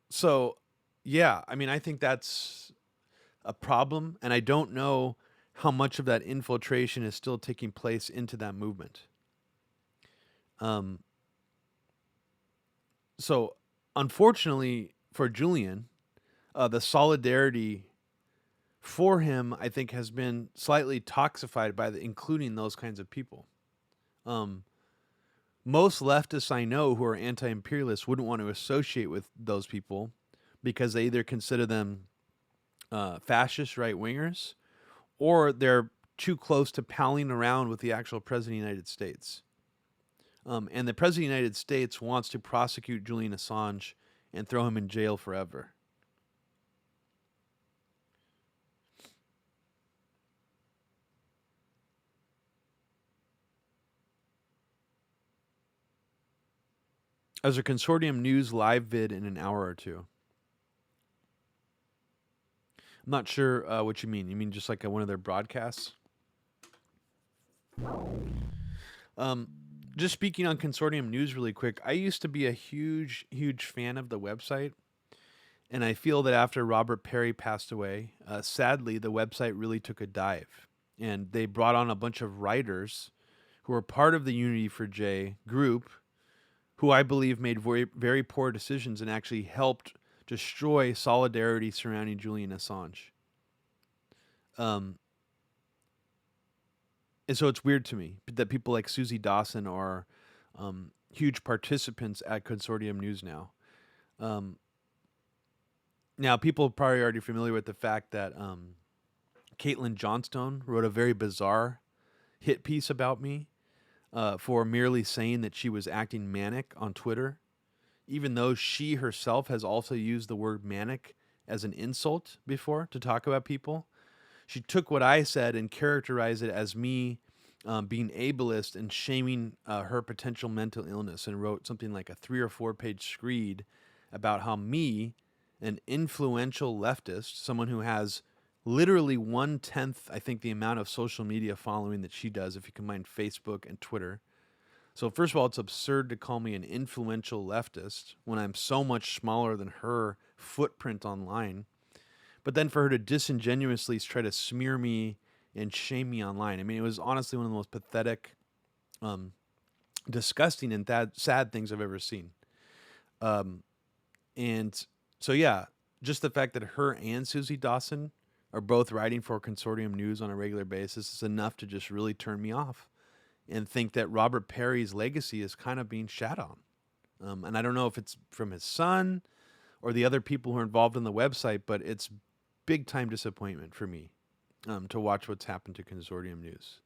So, yeah, I mean, I think that's a problem, and I don't know how much of that infiltration is still taking place into that movement. So, unfortunately for Julian, the solidarity for him, I think, has been slightly toxified by including those kinds of people. Most leftists I know who are anti-imperialists wouldn't want to associate with those people because they either consider them fascist right-wingers or they're too close to palling around with the actual President of the United States. And the President of the United States wants to prosecute Julian Assange and throw him in jail forever. As a Consortium News live vid in an hour or two. I'm not sure what you mean. You mean just like one of their broadcasts? Just speaking on Consortium News really quick, I used to be a huge fan of the website. And I feel that after Robert Perry passed away, sadly, the website really took a dive. And they brought on a bunch of writers who were part of the Unity for J group, who I believe made very, very poor decisions and actually helped destroy solidarity surrounding Julian Assange. And so it's weird to me that people like Susie Dawson are huge participants at Consortium News now. Now, people are probably already familiar with the fact that Caitlin Johnstone wrote a very bizarre hit piece about me for merely saying that she was acting manic on Twitter, even though she herself has also used the word manic as an insult before to talk about people. She took what I said and characterized it as me being ableist and shaming her potential mental illness, and wrote something like a 3 or 4 page screed about how me, an influential leftist, someone who has literally 1/10, I think, the amount of social media following that she does if you combine Facebook and Twitter. So first of all, it's absurd to call me an influential leftist when I'm so much smaller than her footprint online. But then for her to disingenuously try to smear me and shame me online. I mean, it was honestly one of the most pathetic, disgusting, and sad things I've ever seen. And so, yeah, just the fact that her and Susie Dawson are both writing for Consortium News on a regular basis is enough to just really turn me off and think that Robert Perry's legacy is kind of being shat on. And I don't know if it's from his son or the other people who are involved in the website, but it's big time disappointment for me to watch what's happened to Consortium News.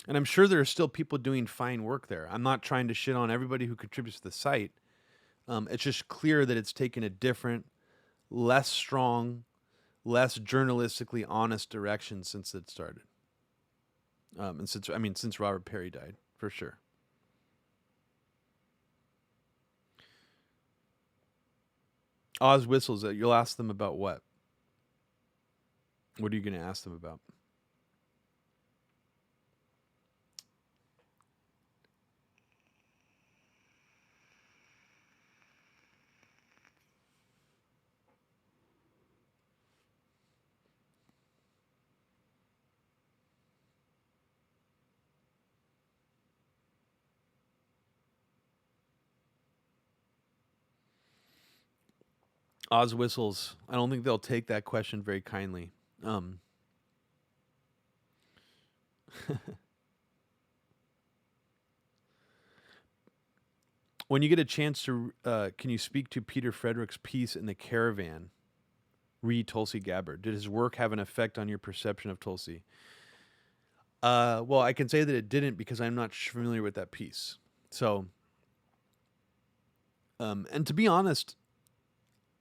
And I'm sure there are still people doing fine work there. I'm not trying to shit on everybody who contributes to the site. It's just clear that it's taken a different, less strong, less journalistically honest direction since it started. And since Robert Perry died, for sure. Oz whistles. You'll ask them about what? What are you going to ask them about? Oz whistles. I don't think they'll take that question very kindly. When you get a chance to, can you speak to Peter Frederick's piece in the Caravan? Re Tulsi Gabbard. Did his work have an effect on your perception of Tulsi? Well, I can say that it didn't because I'm not familiar with that piece. So, and to be honest,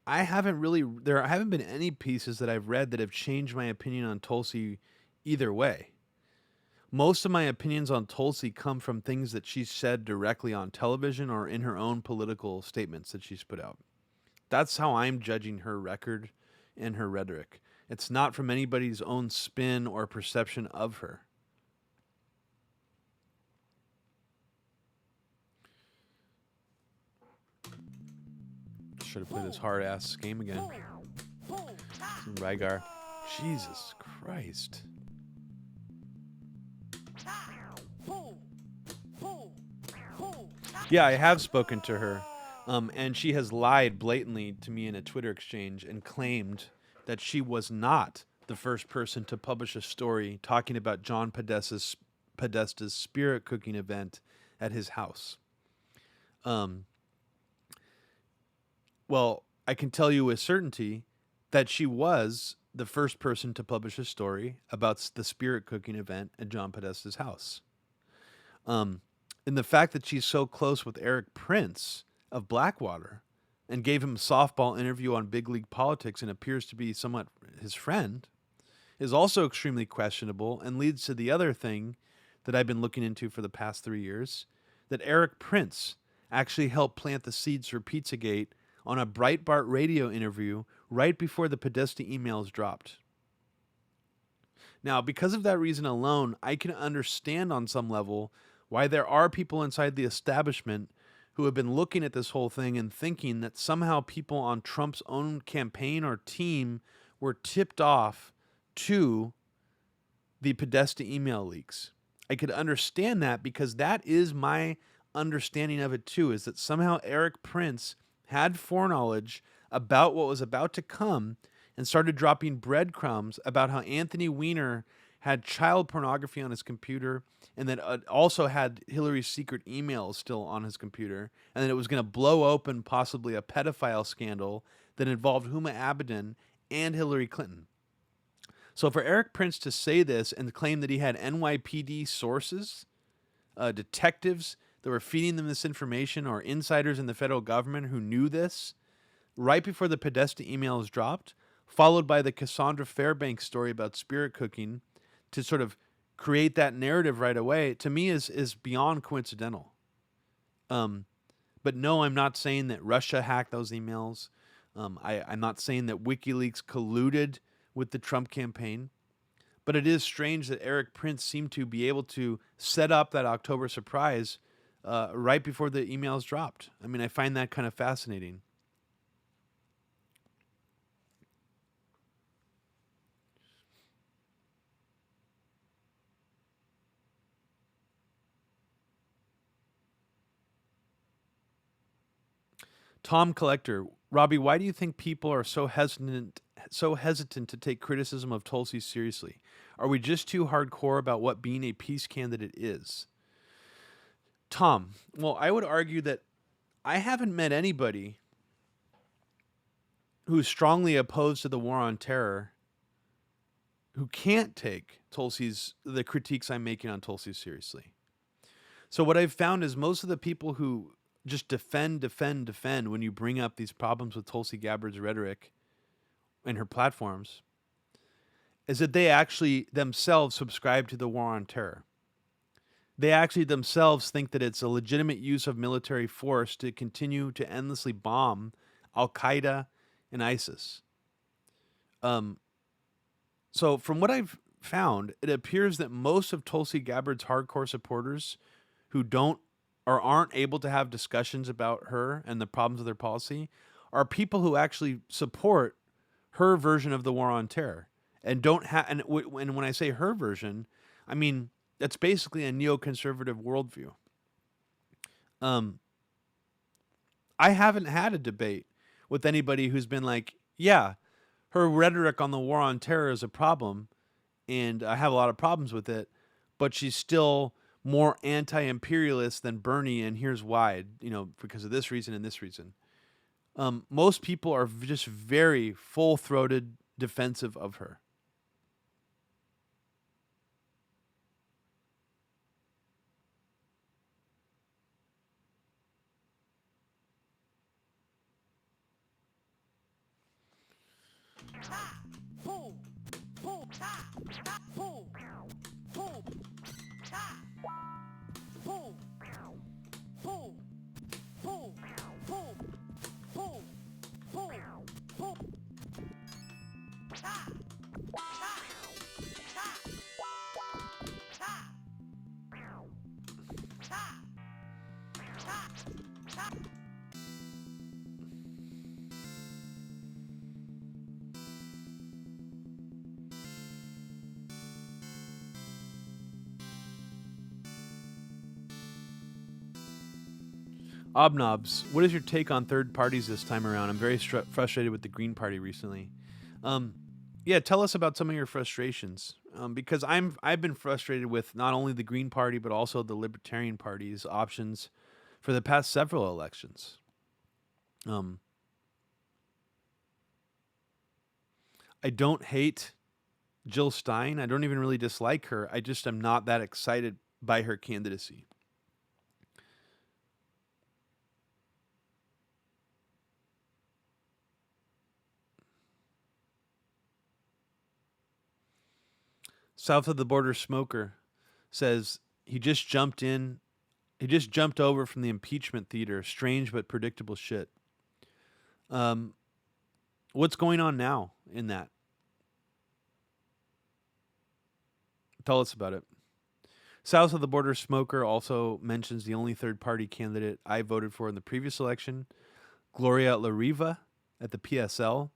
there haven't been any pieces that I've read that have changed my opinion on Tulsi either way. Most of my opinions on Tulsi come from things that she's said directly on television or in her own political statements that she's put out. That's how I'm judging her record and her rhetoric. It's not from anybody's own spin or perception of her. Should have played this hard-ass game again. Some Rygar. Jesus Christ. Yeah, I have spoken to her, and she has lied blatantly to me in a Twitter exchange and claimed that she was not the first person to publish a story talking about John Podesta's spirit cooking event at his house. Well, I can tell you with certainty that she was the first person to publish a story about the spirit cooking event at John Podesta's house. And the fact that she's so close with Eric Prince of Blackwater and gave him a softball interview on Big League Politics and appears to be somewhat his friend is also extremely questionable and leads to the other thing that I've been looking into for the past 3 years, that Eric Prince actually helped plant the seeds for Pizzagate on a Breitbart radio interview right before the Podesta emails dropped. Now, because of that reason alone, I can understand on some level why there are people inside the establishment who have been looking at this whole thing and thinking that somehow people on Trump's own campaign or team were tipped off to the Podesta email leaks. I could understand that because that is my understanding of it too, is that somehow Eric Prince had foreknowledge about what was about to come and started dropping breadcrumbs about how Anthony Weiner had child pornography on his computer and that also had Hillary's secret emails still on his computer, and that it was going to blow open possibly a pedophile scandal that involved Huma Abedin and Hillary Clinton. So for Eric Prince to say this and claim that he had NYPD sources, detectives that were feeding them this information, or insiders in the federal government who knew this right before the Podesta emails dropped, followed by the Cassandra Fairbanks story about spirit cooking to sort of create that narrative right away, to me is beyond coincidental. But no, I'm not saying that Russia hacked those emails. I'm not saying that WikiLeaks colluded with the Trump campaign. But it is strange that Eric Prince seemed to be able to set up that October surprise right before the emails dropped. I mean, I find that kind of fascinating. Tom Collector, Robbie, why do you think people are so hesitant to take criticism of Tulsi seriously? Are we just too hardcore about what being a peace candidate is? Tom, well, I would argue that I haven't met anybody who's strongly opposed to the war on terror who can't take the critiques I'm making on Tulsi seriously. So what I've found is most of the people who just defend when you bring up these problems with Tulsi Gabbard's rhetoric and her platforms is that they actually themselves subscribe to the war on terror. They actually themselves think that it's a legitimate use of military force to continue to endlessly bomb Al Qaeda and ISIS. So from what I've found, it appears that most of Tulsi Gabbard's hardcore supporters who don't or aren't able to have discussions about her and the problems with her policy are people who actually support her version of the war on terror and don't have. And when I say her version, I mean that's basically a neoconservative worldview. I haven't had a debate with anybody who's been like, yeah, her rhetoric on the war on terror is a problem, and I have a lot of problems with it, but she's still more anti-imperialist than Bernie, and here's why, because of this reason and this reason. Most people are just very full-throated defensive of her. Obnobs, what is your take on third parties this time around? I'm very frustrated with the Green Party recently. Yeah, tell us about some of your frustrations, because I've been frustrated with not only the Green Party but also the Libertarian Party's options for the past several elections. I don't hate Jill Stein. I don't even really dislike her. I just am not that excited by her candidacy. South of the Border Smoker says he just jumped over from the impeachment theater. Strange but predictable shit. What's going on now in that? Tell us about it. South of the Border Smoker also mentions the only third-party candidate I voted for in the previous election, Gloria La Riva at the PSL.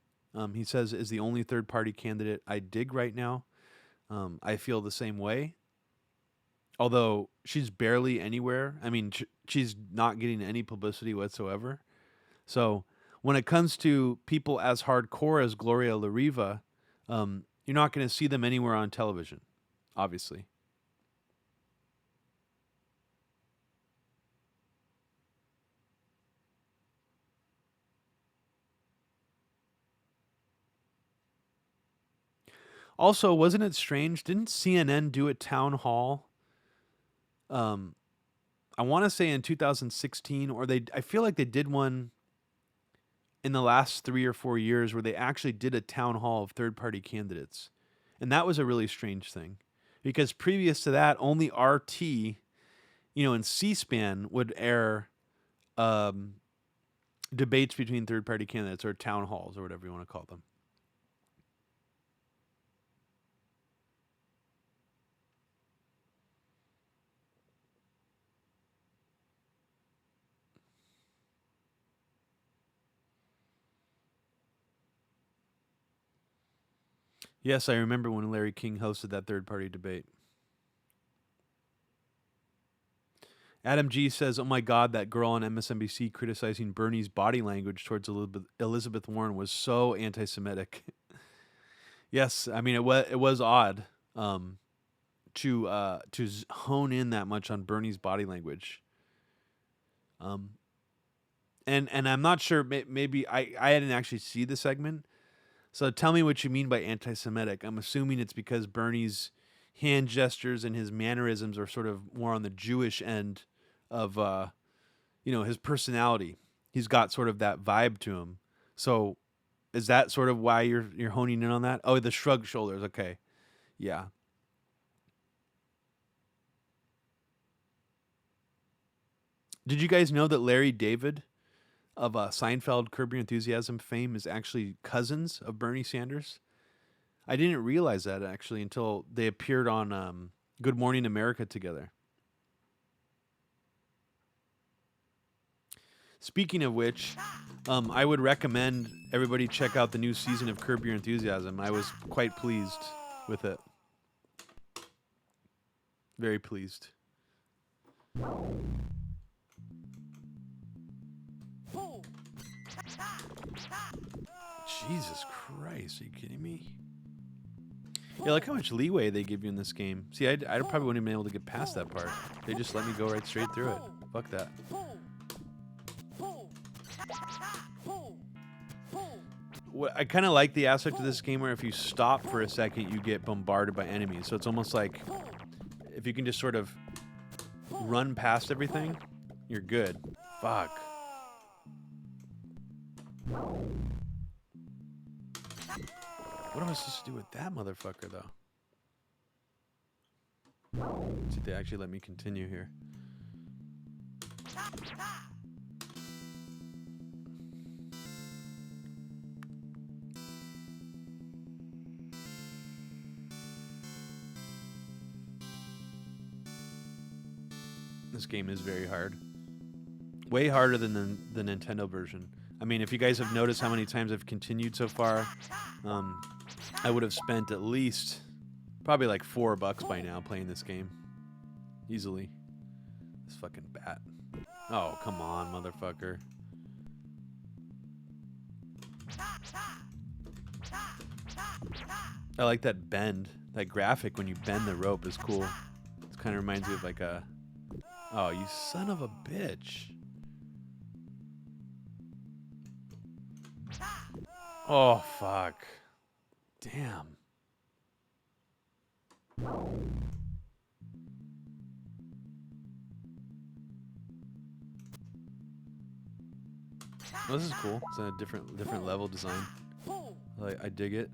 He says is the only third-party candidate I dig right now. I feel the same way. Although she's barely anywhere. I mean, she's not getting any publicity whatsoever. So when it comes to people as hardcore as Gloria La Riva, you're not going to see them anywhere on television, obviously. Also, wasn't it strange? Didn't CNN do a town hall? I want to say in 2016, or I feel like they did one in the last 3 or 4 years where they actually did a town hall of third-party candidates. And that was a really strange thing. Because previous to that, only RT, and C-SPAN would air debates between third-party candidates or town halls or whatever you want to call them. Yes, I remember when Larry King hosted that third-party debate. Adam G says, "Oh my God, that girl on MSNBC criticizing Bernie's body language towards Elizabeth Warren was so anti-Semitic." Yes, I mean it was odd to hone in that much on Bernie's body language. And I'm not sure. Maybe I didn't actually see the segment, So tell me what you mean by anti-Semitic. I'm assuming it's because Bernie's hand gestures and his mannerisms are sort of more on the Jewish end of, his personality. He's got sort of that vibe to him. So is that sort of why you're honing in on that? Oh, the shrugged shoulders. Okay, yeah. Did you guys know that Larry David of Seinfeld Curb Your Enthusiasm fame is actually cousins of Bernie Sanders? I didn't realize that actually until they appeared on Good Morning America together. Speaking of which, I would recommend everybody check out the new season of Curb Your Enthusiasm. I was quite pleased with it. Very pleased. Jesus Christ, are you kidding me? Yeah, look how much leeway they give you in this game. See, I probably wouldn't have been able to get past that part. They just let me go right straight through it. Fuck that. What I kind of like the aspect of this game where if you stop for a second, you get bombarded by enemies. So it's almost like if you can just sort of run past everything, you're good. Fuck. What am I supposed to do with that motherfucker, though? Let's see if they actually let me continue here. This game is very hard. Way harder than the Nintendo version. I mean, if you guys have noticed how many times I've continued so far, I would have spent at least probably like $4 by now playing this game. Easily. This fucking bat. Oh, come on, motherfucker. I like that bend. That graphic when you bend the rope is cool. It kind of reminds me of like a... Oh, you son of a bitch. Oh, fuck. Damn. Oh, this is cool. It's a different level design. I dig it.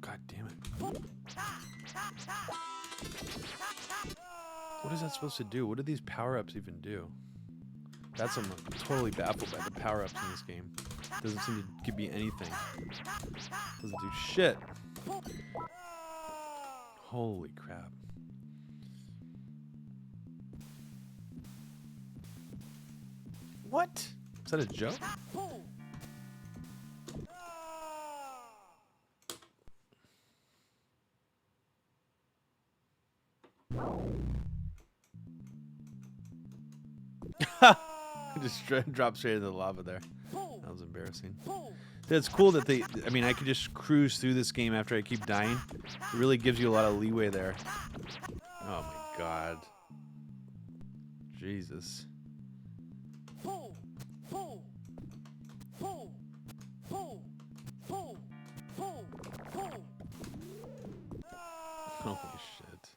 God damn it. What is that supposed to do? What do these power-ups even do? I'm totally baffled by the power-ups in this game. Doesn't seem to give me anything. Doesn't do shit. Holy crap. What? Is that a joke? Just dropped straight into the lava there. That was embarrassing. It's cool that I could just cruise through this game after I keep dying. It really gives you a lot of leeway there. Oh my god. Jesus. Holy shit.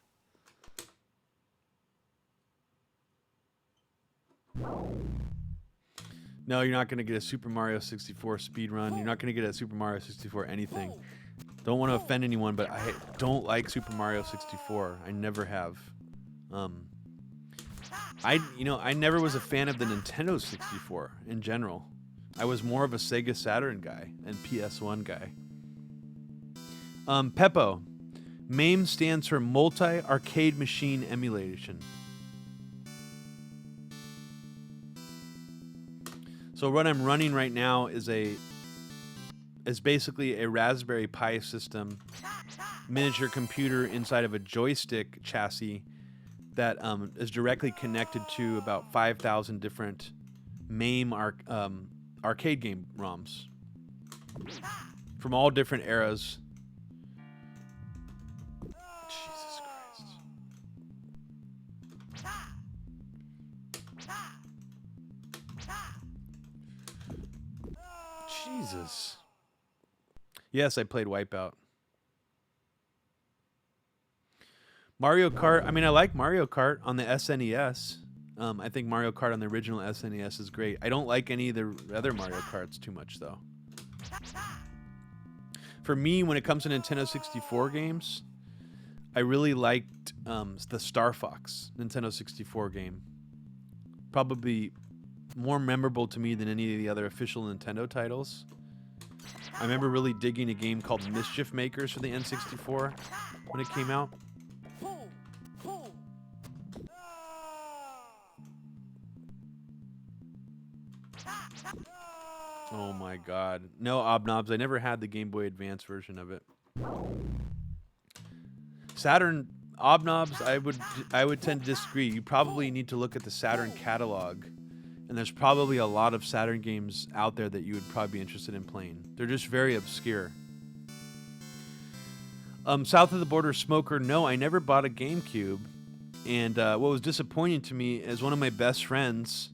No, you're not going to get a Super Mario 64 speed run. You're not going to get a Super Mario 64 anything. Don't want to offend anyone, but I don't like Super Mario 64. I never have. I never was a fan of the Nintendo 64 in general. I was more of a Sega Saturn guy and PS1 guy. Peppo. MAME stands for Multi-Arcade Machine Emulation. So what I'm running right now is basically a Raspberry Pi system, miniature computer inside of a joystick chassis that is directly connected to about 5,000 different MAME arcade game ROMs from all different eras. Jesus Christ. Jesus. Yes, I played Wipeout. Mario Kart. I mean, I like Mario Kart on the SNES. I think Mario Kart on the original SNES is great. I don't like any of the other Mario Karts too much, though. For me, when it comes to Nintendo 64 games, I really liked the Star Fox Nintendo 64 game. Probably more memorable to me than any of the other official Nintendo titles. I remember really digging a game called Mischief Makers for the N64 when it came out. Oh my god. No, Obnobs. I never had the Game Boy Advance version of it. Saturn Obnobs, I would tend to disagree. You probably need to look at the Saturn catalog. And there's probably a lot of Saturn games out there that you would probably be interested in playing. They're just very obscure. South of the Border Smoker, no, I never bought a GameCube. And what was disappointing to me is one of my best friends,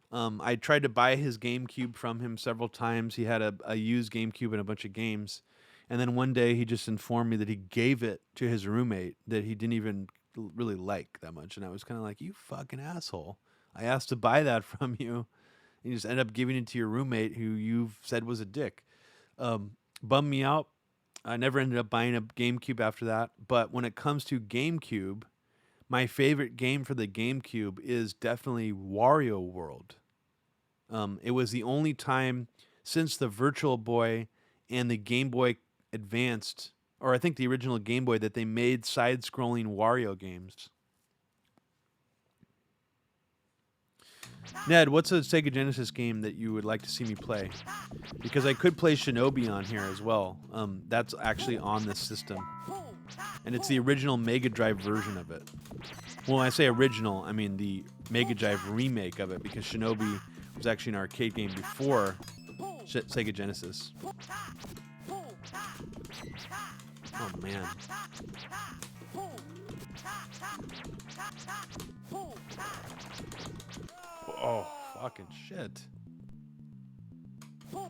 I tried to buy his GameCube from him several times. He had a used GameCube and a bunch of games. And then one day he just informed me that he gave it to his roommate that he didn't even really like that much. And I was kind of like, you fucking asshole. I asked to buy that from you. And you just end up giving it to your roommate who you've said was a dick. Bummed me out. I never ended up buying a GameCube after that. But when it comes to GameCube, my favorite game for the GameCube is definitely Wario World. It was the only time since the Virtual Boy and the Game Boy Advanced, or I think the original Game Boy, that they made side-scrolling Wario games. Ned, what's a Sega Genesis game that you would like to see me play? Because I could play Shinobi on here as well. That's actually on this system. And it's the original Mega Drive version of it. Well, when I say original, I mean the Mega Drive remake of it, because Shinobi was actually an arcade game before Sega Genesis. Oh, man. Oh, fucking shit. I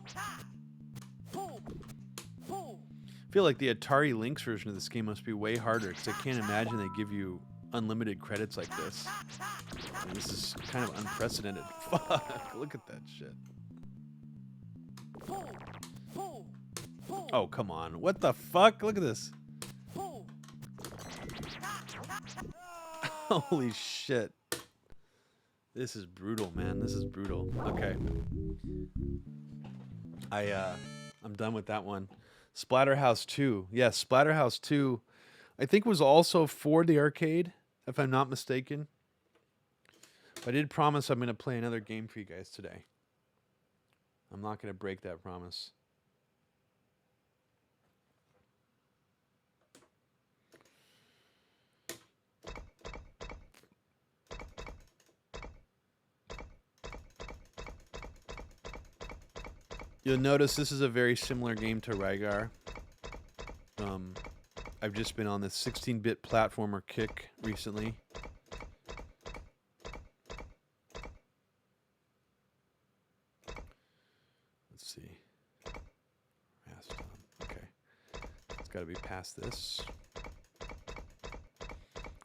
feel like the Atari Lynx version of this game must be way harder, because I can't imagine they give you unlimited credits like this. I mean, this is kind of unprecedented. Fuck, look at that shit. Oh, come on. What the fuck? Look at this. Holy shit. This is brutal, man. This is brutal. Okay. I'm done with that one. Splatterhouse 2. Yes, Splatterhouse 2, I think, was also for the arcade, if I'm not mistaken. I did promise I'm going to play another game for you guys today. I'm not going to break that promise. You'll notice this is a very similar game to Rygar. I've just been on this 16-bit platformer kick recently. Let's see. Rastan. Okay. It's got to be past this.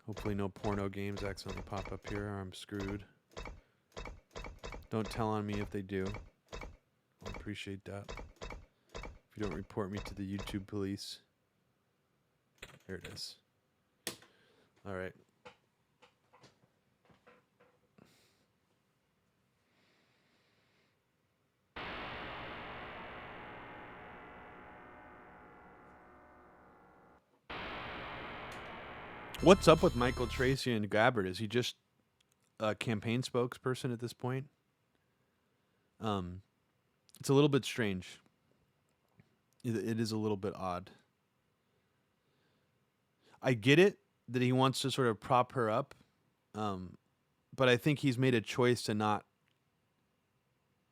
Hopefully no porno games accidentally pop up here or I'm screwed. Don't tell on me if they do. I'll appreciate that. If you don't report me to the YouTube police. There it is. All right. What's up with Michael Tracy and Gabbard? Is he just a campaign spokesperson at this point? It's a little bit strange. It is a little bit odd. I get it that he wants to sort of prop her up, but I think he's made a choice to not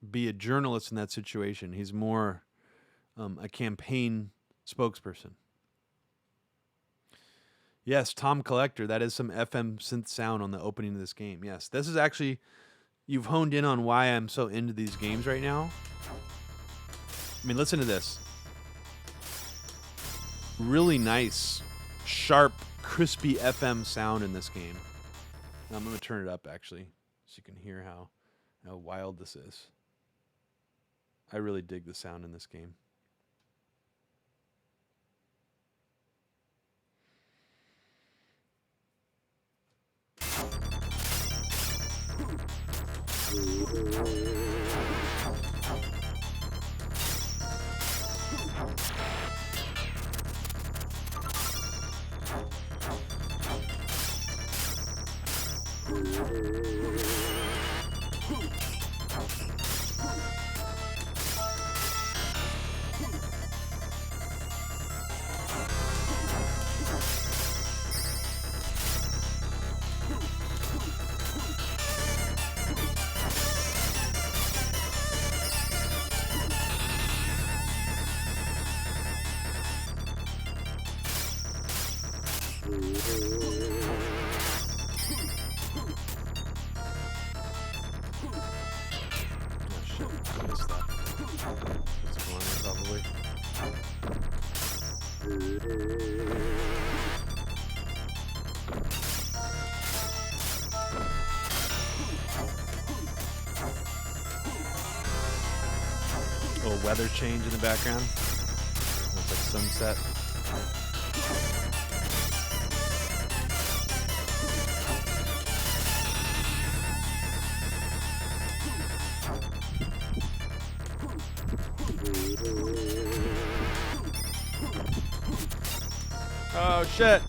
be a journalist in that situation. He's more a campaign spokesperson. Yes, Tom Collector. That is some FM synth sound on the opening of this game. Yes, this is actually, you've honed in on why I'm so into these games right now. I mean, listen to this. Really nice, sharp, crispy FM sound in this game. I'm going to turn it up, actually, so you can hear how wild this is. I really dig the sound in this game. Little weather change in the background. Looks like sunset. Oh shit.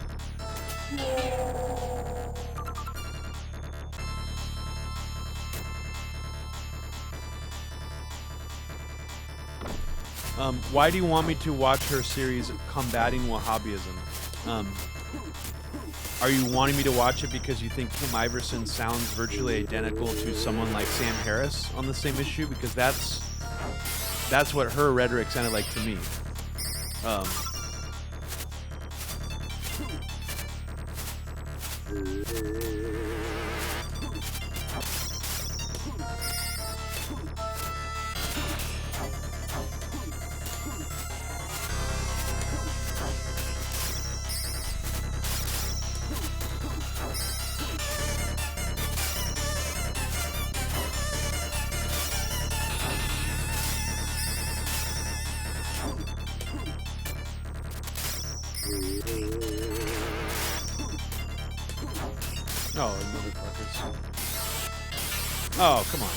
Why do you want me to watch her series Combating Wahhabism? Are you wanting me to watch it because you think Kim Iverson sounds virtually identical to someone like Sam Harris on the same issue? Because that's what her rhetoric sounded like to me. Oh, come on.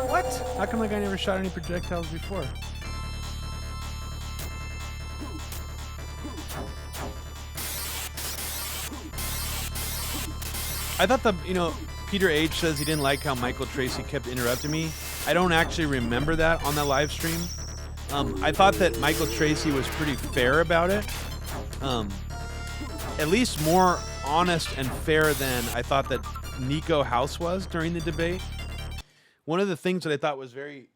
What? How come that guy never shot any projectiles before? I thought Peter H says he didn't like how Michael Tracy kept interrupting me. I don't actually remember that on the live stream. I thought that Michael Tracy was pretty fair about it. At least more honest and fair than I thought that Nico House was during the debate. One of the things that I thought was very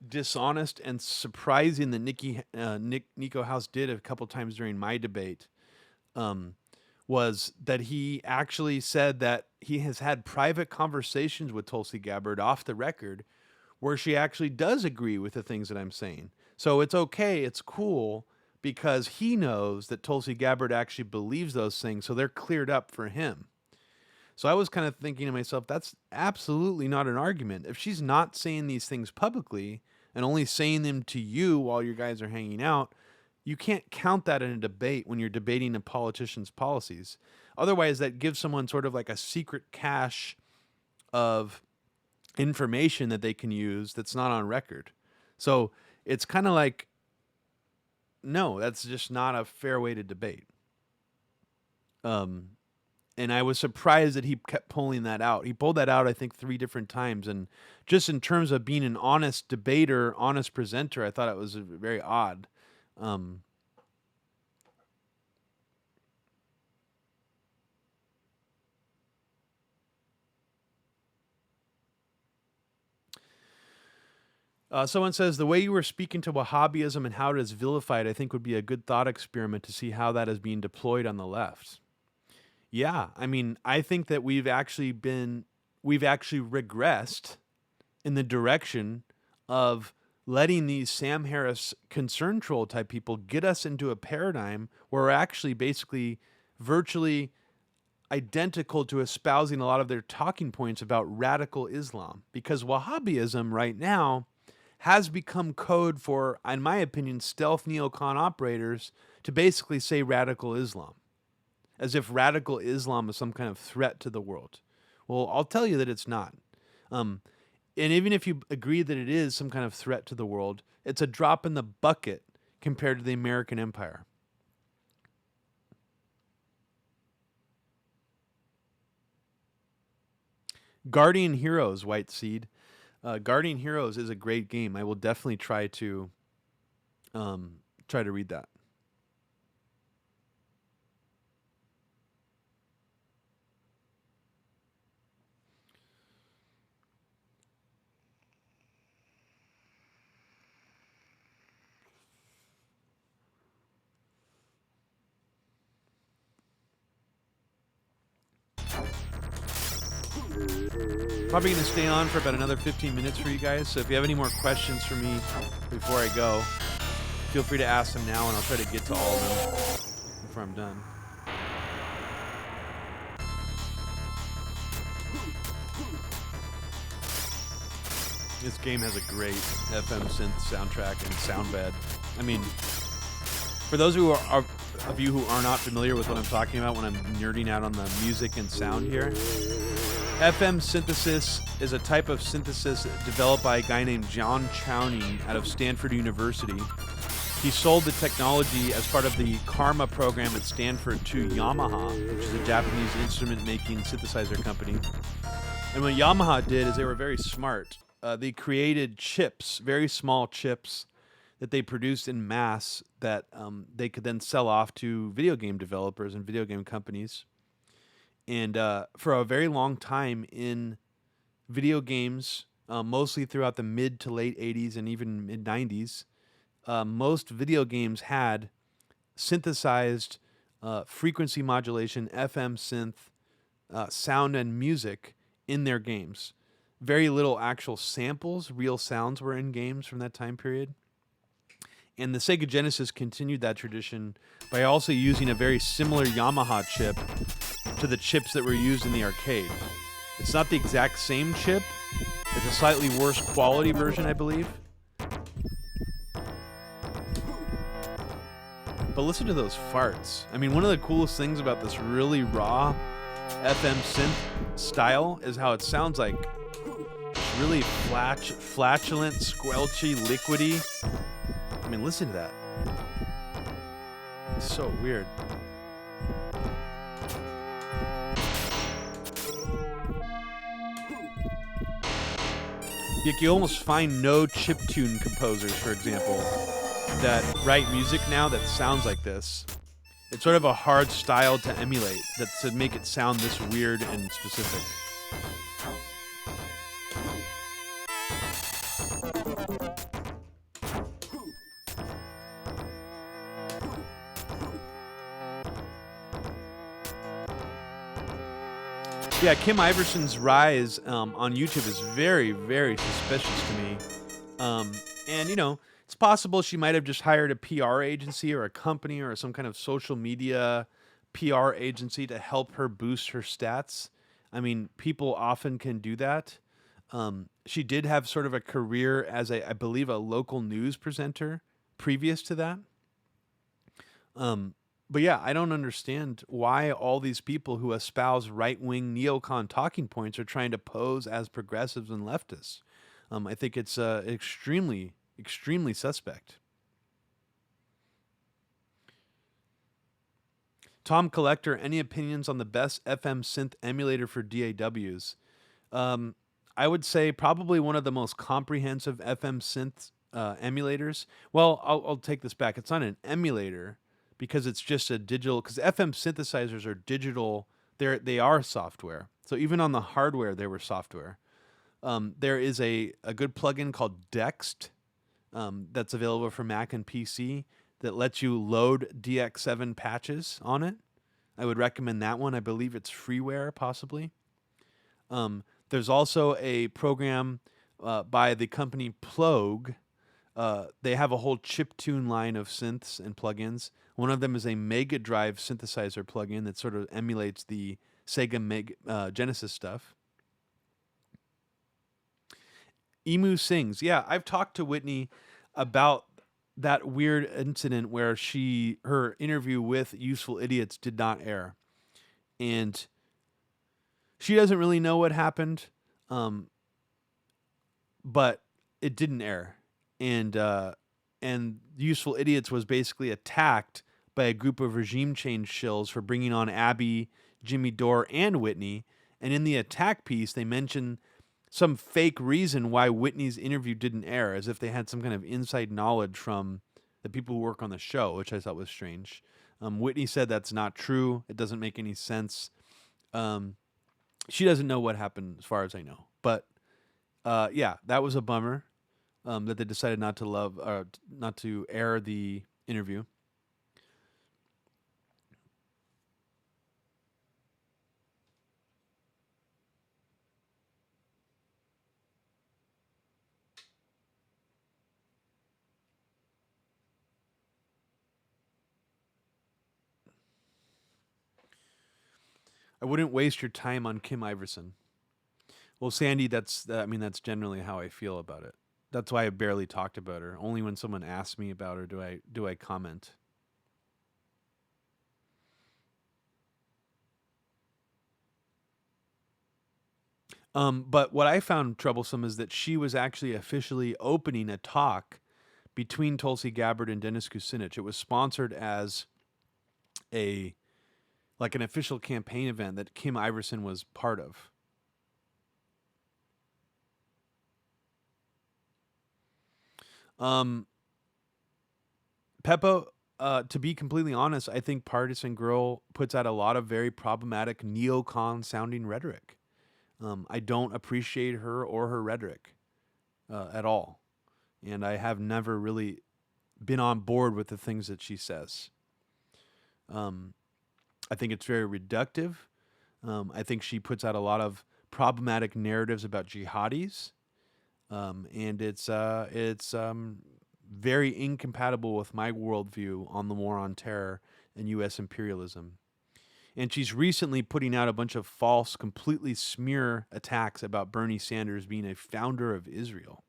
dishonest and surprising that Nico House did a couple times during my debate was that he actually said that he has had private conversations with Tulsi Gabbard off the record where she actually does agree with the things that I'm saying. So it's okay, it's cool, because he knows that Tulsi Gabbard actually believes those things, so they're cleared up for him. So I was kind of thinking to myself, that's absolutely not an argument. If she's not saying these things publicly and only saying them to you while you guys are hanging out, you can't count that in a debate when you're debating a politician's policies. Otherwise, that gives someone sort of like a secret cache of information that they can use that's not on record. So it's kind of like, no, that's just not a fair way to debate. And I was surprised that he kept pulling that out. He pulled that out, I think, 3 different times. And just in terms of being an honest debater, honest presenter, I thought it was very odd. Um, Someone says, the way you were speaking to Wahhabism and how it is vilified, I think would be a good thought experiment to see how that is being deployed on the left. Yeah, I mean, I think that we've actually regressed in the direction of letting these Sam Harris concern troll type people get us into a paradigm where we're actually basically virtually identical to espousing a lot of their talking points about radical Islam. Because Wahhabism right now has become code for, in my opinion, stealth neocon operators to basically say radical Islam, as if radical Islam is some kind of threat to the world. Well, I'll tell you that it's not. And even if you agree that it is some kind of threat to the world, it's a drop in the bucket compared to the American empire. Guardian Heroes, White Seed. Guardian Heroes is a great game. I will definitely try to read that. Probably going to stay on for about another 15 minutes for you guys. So if you have any more questions for me before I go, feel free to ask them now, and I'll try to get to all of them before I'm done. This game has a great FM synth soundtrack and sound bed. I mean, for those of you who are not familiar with what I'm talking about when I'm nerding out on the music and sound here, FM synthesis is a type of synthesis developed by a guy named John Chowning out of Stanford University. He sold the technology as part of the Karma program at Stanford to Yamaha, which is a Japanese instrument-making synthesizer company. And what Yamaha did is they were very smart. They created chips, very small chips, that they produced in mass that they could then sell off to video game developers and video game companies. And for a very long time in video games, mostly throughout the mid to late 80s and even mid 90s, most video games had synthesized frequency modulation, FM synth, sound and music in their games. Very little actual samples, real sounds were in games from that time period. And the Sega Genesis continued that tradition by also using a very similar Yamaha chip to the chips that were used in the arcade. It's not the exact same chip. It's a slightly worse quality version, I believe. But listen to those farts. I mean, one of the coolest things about this really raw FM synth style is how it sounds like really flatulent, squelchy, liquidy. I mean, listen to that. It's so weird. You almost find no chiptune composers, for example, that write music now that sounds like this. It's sort of a hard style to emulate, to make it sound this weird and specific. Yeah, Kim Iverson's rise on YouTube is very, very suspicious to me. And, you know, it's possible she might have just hired a PR agency or a company or some kind of social media PR agency to help her boost her stats. I mean, people often can do that. She did have sort of a career as, I believe, a local news presenter previous to that. But yeah, I don't understand why all these people who espouse right-wing neocon talking points are trying to pose as progressives and leftists. I think it's extremely, extremely suspect. Tom Collector, any opinions on the best FM synth emulator for DAWs? I would say probably one of the most comprehensive FM synth emulators. Well, I'll take this back. It's not an emulator because it's just a digital. Because FM synthesizers are digital. They are software. So even on the hardware, they were software. There is a good plugin called Dext that's available for Mac and PC that lets you load DX7 patches on it. I would recommend that one. I believe it's freeware, possibly. There's also a program by the company Plogue. They have a whole chiptune line of synths and plugins. One of them is a Mega Drive synthesizer plugin that sort of emulates the Sega Genesis stuff. Emu Sings. Yeah, I've talked to Whitney about that weird incident where her interview with Useful Idiots did not air. And she doesn't really know what happened, but it didn't air. And Useful Idiots was basically attacked by a group of regime change shills for bringing on Abby, Jimmy Dore, and Whitney. And in the attack piece, they mentioned some fake reason why Whitney's interview didn't air, as if they had some kind of inside knowledge from the people who work on the show, which I thought was strange. Whitney said that's not true. It doesn't make any sense. She doesn't know what happened, as far as I know. But yeah, that was a bummer that they decided not to air the interview. I wouldn't waste your time on Kim Iverson. Well, Sandy, that's generally how I feel about it. That's why I barely talked about her. Only when someone asks me about her do I comment. But what I found troublesome is that she was actually officially opening a talk between Tulsi Gabbard and Dennis Kucinich. It was sponsored as an official campaign event that Kim Iverson was part of. Peppa, to be completely honest, I think Partisan Girl puts out a lot of very problematic neocon sounding rhetoric. I don't appreciate her or her rhetoric at all. And I have never really been on board with the things that she says. I think it's very reductive. I think she puts out a lot of problematic narratives about jihadis. And it's very incompatible with my worldview on the war on terror and U.S. imperialism. And she's recently putting out a bunch of false, completely smear attacks about Bernie Sanders being a founder of Israel.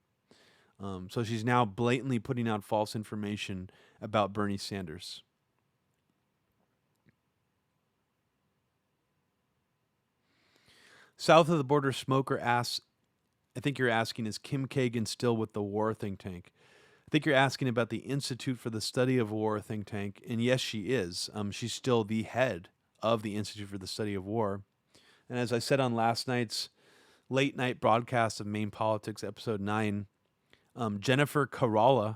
So she's now blatantly putting out false information about Bernie Sanders. South of the Border Smoker asks, I think you're asking, is Kim Kagan still with the war think tank? I think you're asking about the Institute for the Study of War think tank, and yes, she is. She's still the head of the Institute for the Study of War. And as I said on last night's late night broadcast of Maine Politics, episode 9, Jennifer Carolla,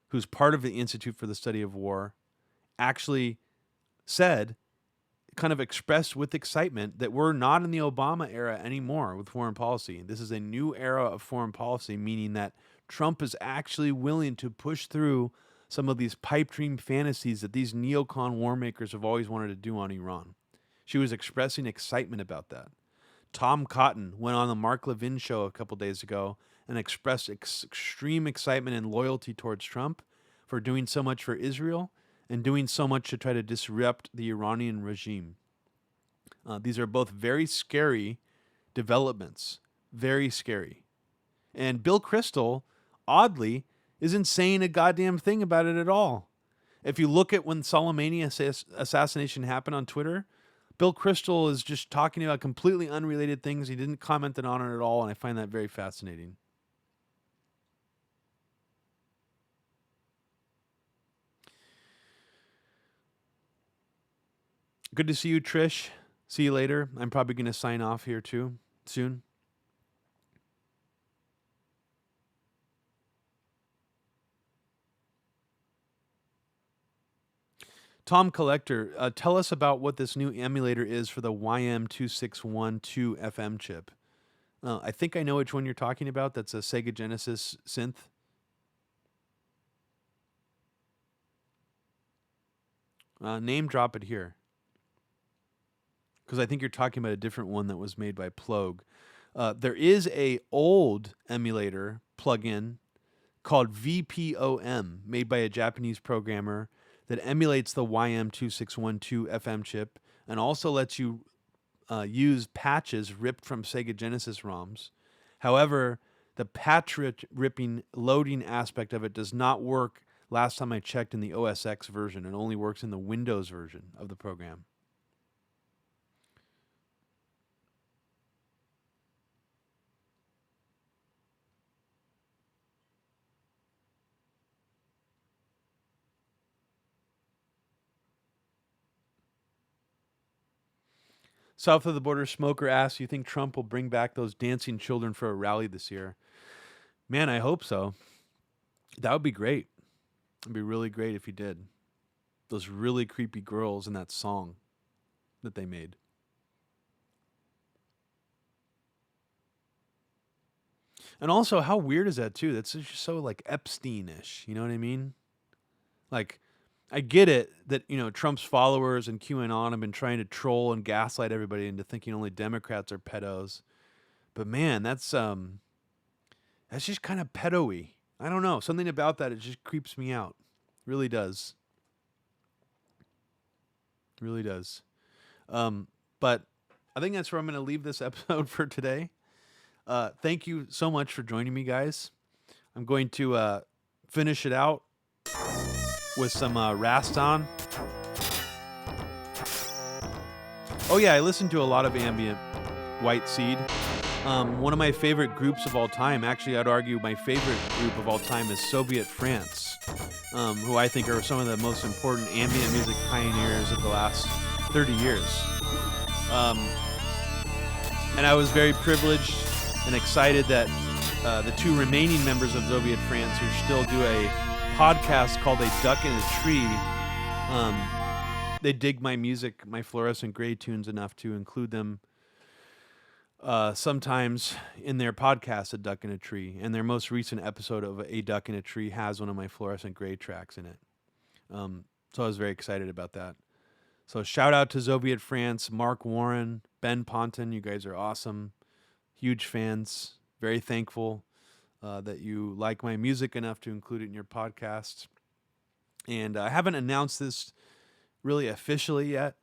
who's part of the Institute for the Study of War, actually said, kind of expressed with excitement, that we're not in the Obama era anymore with foreign policy. This is a new era of foreign policy, meaning that Trump is actually willing to push through some of these pipe dream fantasies that these neocon war makers have always wanted to do on Iran. She was expressing excitement about that. Tom Cotton went on the Mark Levin show a couple days ago and expressed extreme excitement and loyalty towards Trump for doing so much for Israel and doing so much to try to disrupt the Iranian regime. These are both very scary developments. Very scary. And Bill Kristol, oddly, isn't saying a goddamn thing about it at all. If you look at when Soleimani assassination happened on Twitter, Bill Kristol is just talking about completely unrelated things. He didn't comment on it at all, and I find that very fascinating. Good to see you, Trish. See you later. I'm probably going to sign off here too soon. Tom Collector, tell us about what this new emulator is for the YM2612 FM chip. I think I know which one you're talking about. That's a Sega Genesis synth. Name drop it here. Because I think you're talking about a different one that was made by Plogue. There is a old emulator plugin called VPOM, made by a Japanese programmer that emulates the YM2612 FM chip and also lets you use patches ripped from Sega Genesis ROMs. However, the patch ripping loading aspect of it does not work last time I checked in the OS X version. It only works in the Windows version of the program. South of the border smoker asks, you think Trump will bring back those dancing children for a rally this year? Man, I hope so. That would be great. It'd be really great if he did. Those really creepy girls in that song that they made. And also, how weird is that too? That's just so like Epstein-ish. You know what I mean? Like, I get it that, you know, Trump's followers and QAnon have been trying to troll and gaslight everybody into thinking only Democrats are pedos. But man, that's just kind of pedo-y. I don't know. Something about that, it just creeps me out. Really does. Really does. But I think that's where I'm going to leave this episode for today. Thank you so much for joining me, guys. I'm going to finish it out with some Rastan. Oh yeah, I listen to a lot of ambient White Seed. One of my favorite groups of all time, actually I'd argue my favorite group of all time is Soviet France, who I think are some of the most important ambient music pioneers of the last 30 years. And I was very privileged and excited that the two remaining members of Soviet France who still do a podcast called A Duck in a Tree, they dig my music, my Fluorescent Grey tunes enough to include them sometimes in their podcast, A Duck in a Tree. And their most recent episode of A Duck in a Tree has one of my Fluorescent Grey tracks in it. So I was very excited about that. So shout out to Soviet France, Mark Warren, Ben Ponton. You guys are awesome. Huge fans. Very thankful that you like my music enough to include it in your podcast. And I haven't announced this really officially yet,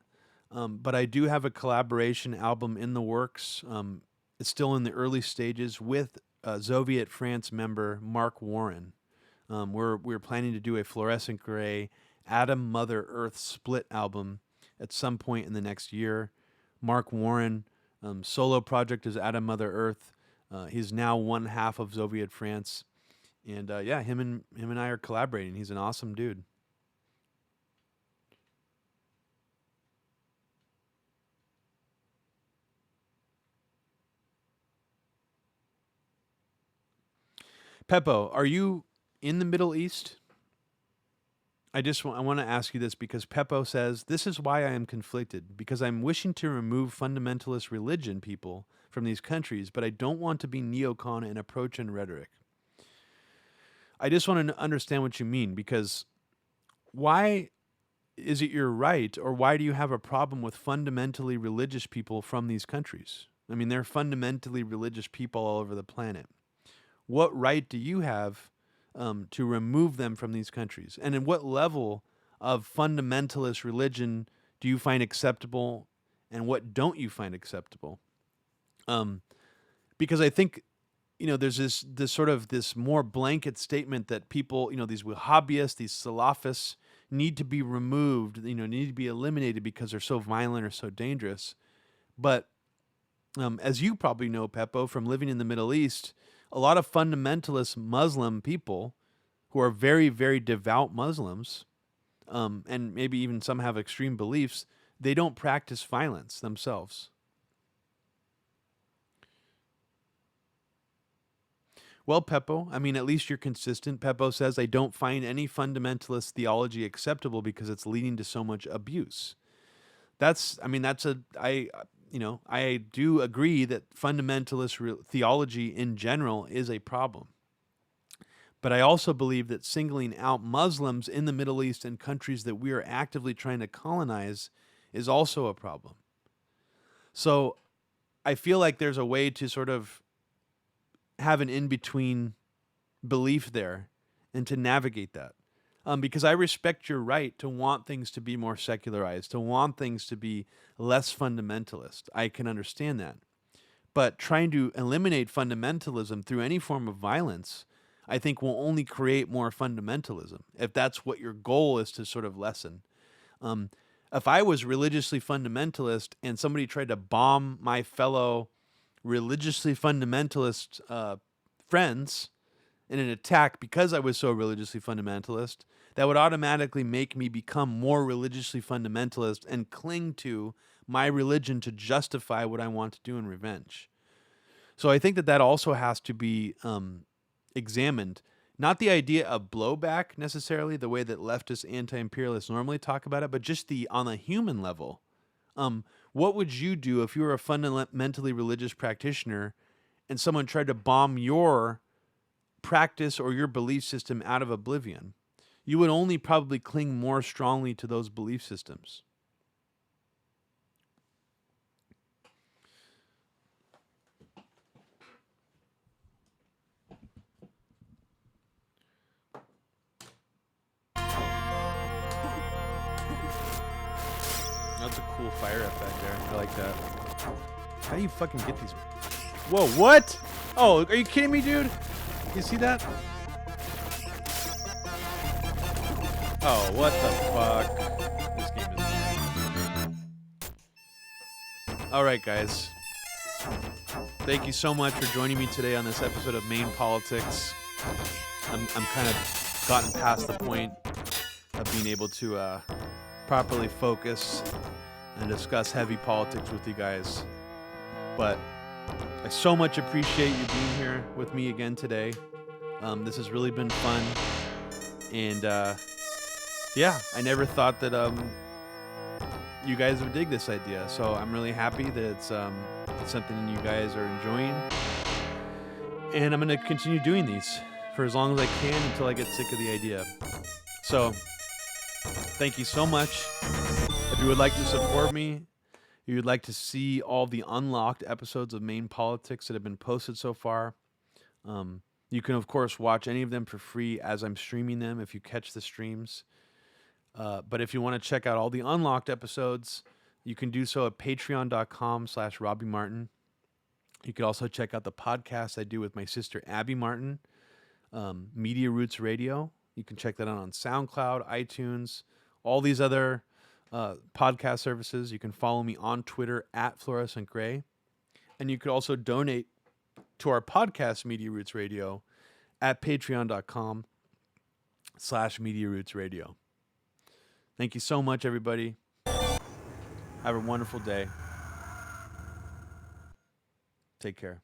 but I do have a collaboration album in the works. It's still in the early stages with Soviet France member Mark Warren. We're planning to do a Fluorescent Grey Atom Mother Earth split album at some point in the next year. Mark Warren solo project is Atom Mother Earth. He's now one half of Soviet France, and yeah, him and I are collaborating. He's an awesome dude. Peppo, are you in the Middle East? I want to ask you this because Peppo says, this is why I am conflicted, because I'm wishing to remove fundamentalist religion people from these countries, but I don't want to be neocon in approach and rhetoric. I just want to understand what you mean, because why is it your right, or why do you have a problem with fundamentally religious people from these countries? I mean, they're fundamentally religious people all over the planet. What right do you have to remove them from these countries? And in what level of fundamentalist religion do you find acceptable, and what don't you find acceptable? Because I think, you know, there's this sort of this more blanket statement that people, you know, these Wahhabists, these Salafists need to be removed, you know, need to be eliminated because they're so violent or so dangerous. But as you probably know, Peppo, from living in the Middle East, a lot of fundamentalist Muslim people who are very, very devout Muslims, and maybe even some have extreme beliefs, they don't practice violence themselves. Well, Peppo, I mean, at least you're consistent. Peppo says, I don't find any fundamentalist theology acceptable because it's leading to so much abuse. I do agree that fundamentalist theology in general is a problem. But I also believe that singling out Muslims in the Middle East and countries that we are actively trying to colonize is also a problem. So I feel like there's a way to sort of have an in-between belief there and to navigate that. Because I respect your right to want things to be more secularized, to want things to be less fundamentalist. I can understand that. But trying to eliminate fundamentalism through any form of violence, I think will only create more fundamentalism, if that's what your goal is to sort of lessen. If I was religiously fundamentalist and somebody tried to bomb my fellow religiously fundamentalist friends in an attack because I was so religiously fundamentalist, that would automatically make me become more religiously fundamentalist and cling to my religion to justify what I want to do in revenge. So I think that also has to be examined. Not the idea of blowback necessarily, the way that leftist anti-imperialists normally talk about it, but just on a human level. What would you do if you were a fundamentally religious practitioner and someone tried to bomb your practice or your belief system out of oblivion? You would only probably cling more strongly to those belief systems. That's a cool fire effect there. I like that. How do you fucking get these? Whoa, what? Oh, are you kidding me, dude? You see that? Oh, what the fuck? This game is... Alright, guys. Thank you so much for joining me today on this episode of MAME Politics. I'm kind of gotten past the point of being able to properly focus and discuss heavy politics with you guys. But I so much appreciate you being here with me again today. This has really been fun. And yeah, I never thought that you guys would dig this idea. So I'm really happy that it's something you guys are enjoying. And I'm going to continue doing these for as long as I can until I get sick of the idea. So thank you so much. If you would like to support me, you would like to see all the unlocked episodes of MAME Politics that have been posted so far, you can, of course, watch any of them for free as I'm streaming them if you catch the streams. But if you want to check out all the unlocked episodes, you can do so at patreon.com/Robbie Martin. You can also check out the podcast I do with my sister Abby Martin, Media Roots Radio. You can check that out on SoundCloud, iTunes, all these other podcast services. You can follow me on Twitter at Fluorescent Grey. And you could also donate to our podcast, Media Roots Radio, at patreon.com/Media Roots Radio. Thank you so much, everybody. Have a wonderful day. Take care.